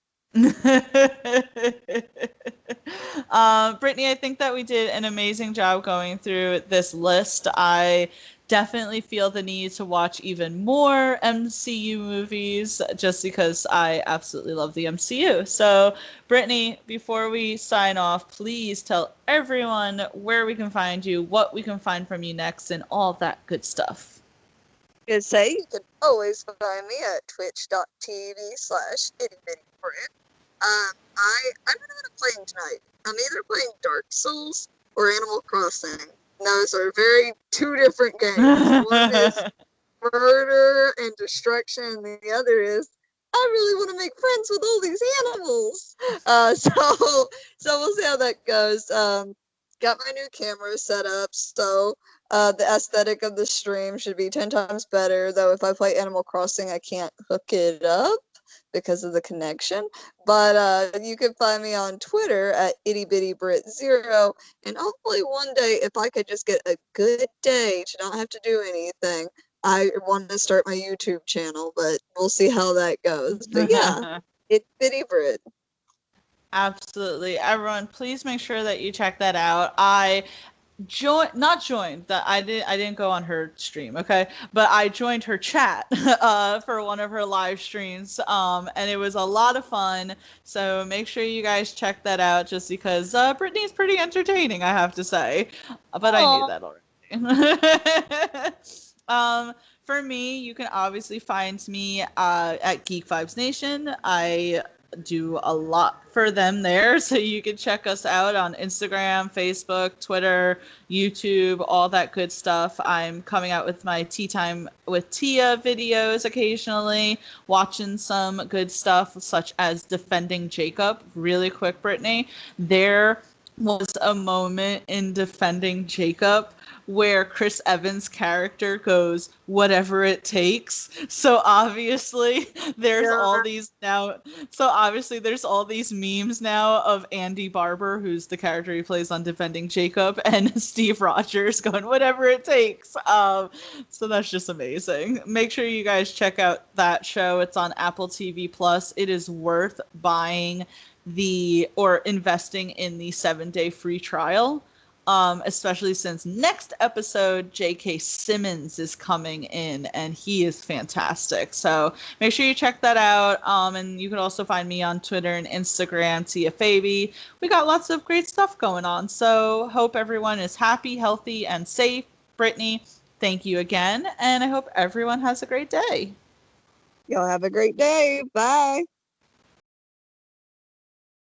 Brittany, I think that we did an amazing job going through this list. I definitely feel the need to watch even more MCU movies just because I absolutely love the MCU. So, Brittany, before we sign off, please tell everyone where we can find you, what we can find from you next, and all that good stuff. Could say you can always find me at twitch.tv/ittybittyfriend. I don't know what I'm playing tonight. I'm either playing Dark Souls or Animal Crossing. Those are very two different games. One is murder and destruction, and the other is I really want to make friends with all these animals. So we'll see how that goes. Got my new camera set up, so the aesthetic of the stream should be 10 times better. Though if I play Animal Crossing, I can't hook it up because of the connection. But you can find me on Twitter at ittybitty_brit0, and hopefully one day, if I could just get a good day to not have to do anything, I want to start my YouTube channel, but we'll see how that goes. But yeah, it's Bitty Brit. Absolutely. Everyone, please make sure that you check that out. I not joined that I didn't go on her stream, okay, but I joined her chat for one of her live streams, and it was a lot of fun, so make sure you guys check that out just because Brittany's pretty entertaining, I have to say, but I knew Aw. that already. For me, you can obviously find me at Geek Vibes Nation. I do a lot for them there. So you can check us out on Instagram, Facebook, Twitter, YouTube, all that good stuff. I'm coming out with my Tea Time with Tia videos occasionally, watching some good stuff such as Defending Jacob. Really quick, Brittany. There was a moment in Defending Jacob where Chris Evans' character goes, whatever it takes. So obviously there's all Yeah. these now so obviously there's all these memes now of Andy Barber, who's the character he plays on Defending Jacob, and Steve Rogers going, whatever it takes. So that's just amazing. Make sure you guys check out that show. It's on Apple TV Plus. It is worth buying or investing in the 7-day free trial. Especially since next episode J.K. Simmons is coming in and he is fantastic. So make sure you check that out. And you can also find me on Twitter and Instagram, Tia Fabi. We got lots of great stuff going on. So hope everyone is happy, healthy, and safe. Brittany, thank you again, and I hope everyone has a great day. Y'all have a great day. Bye.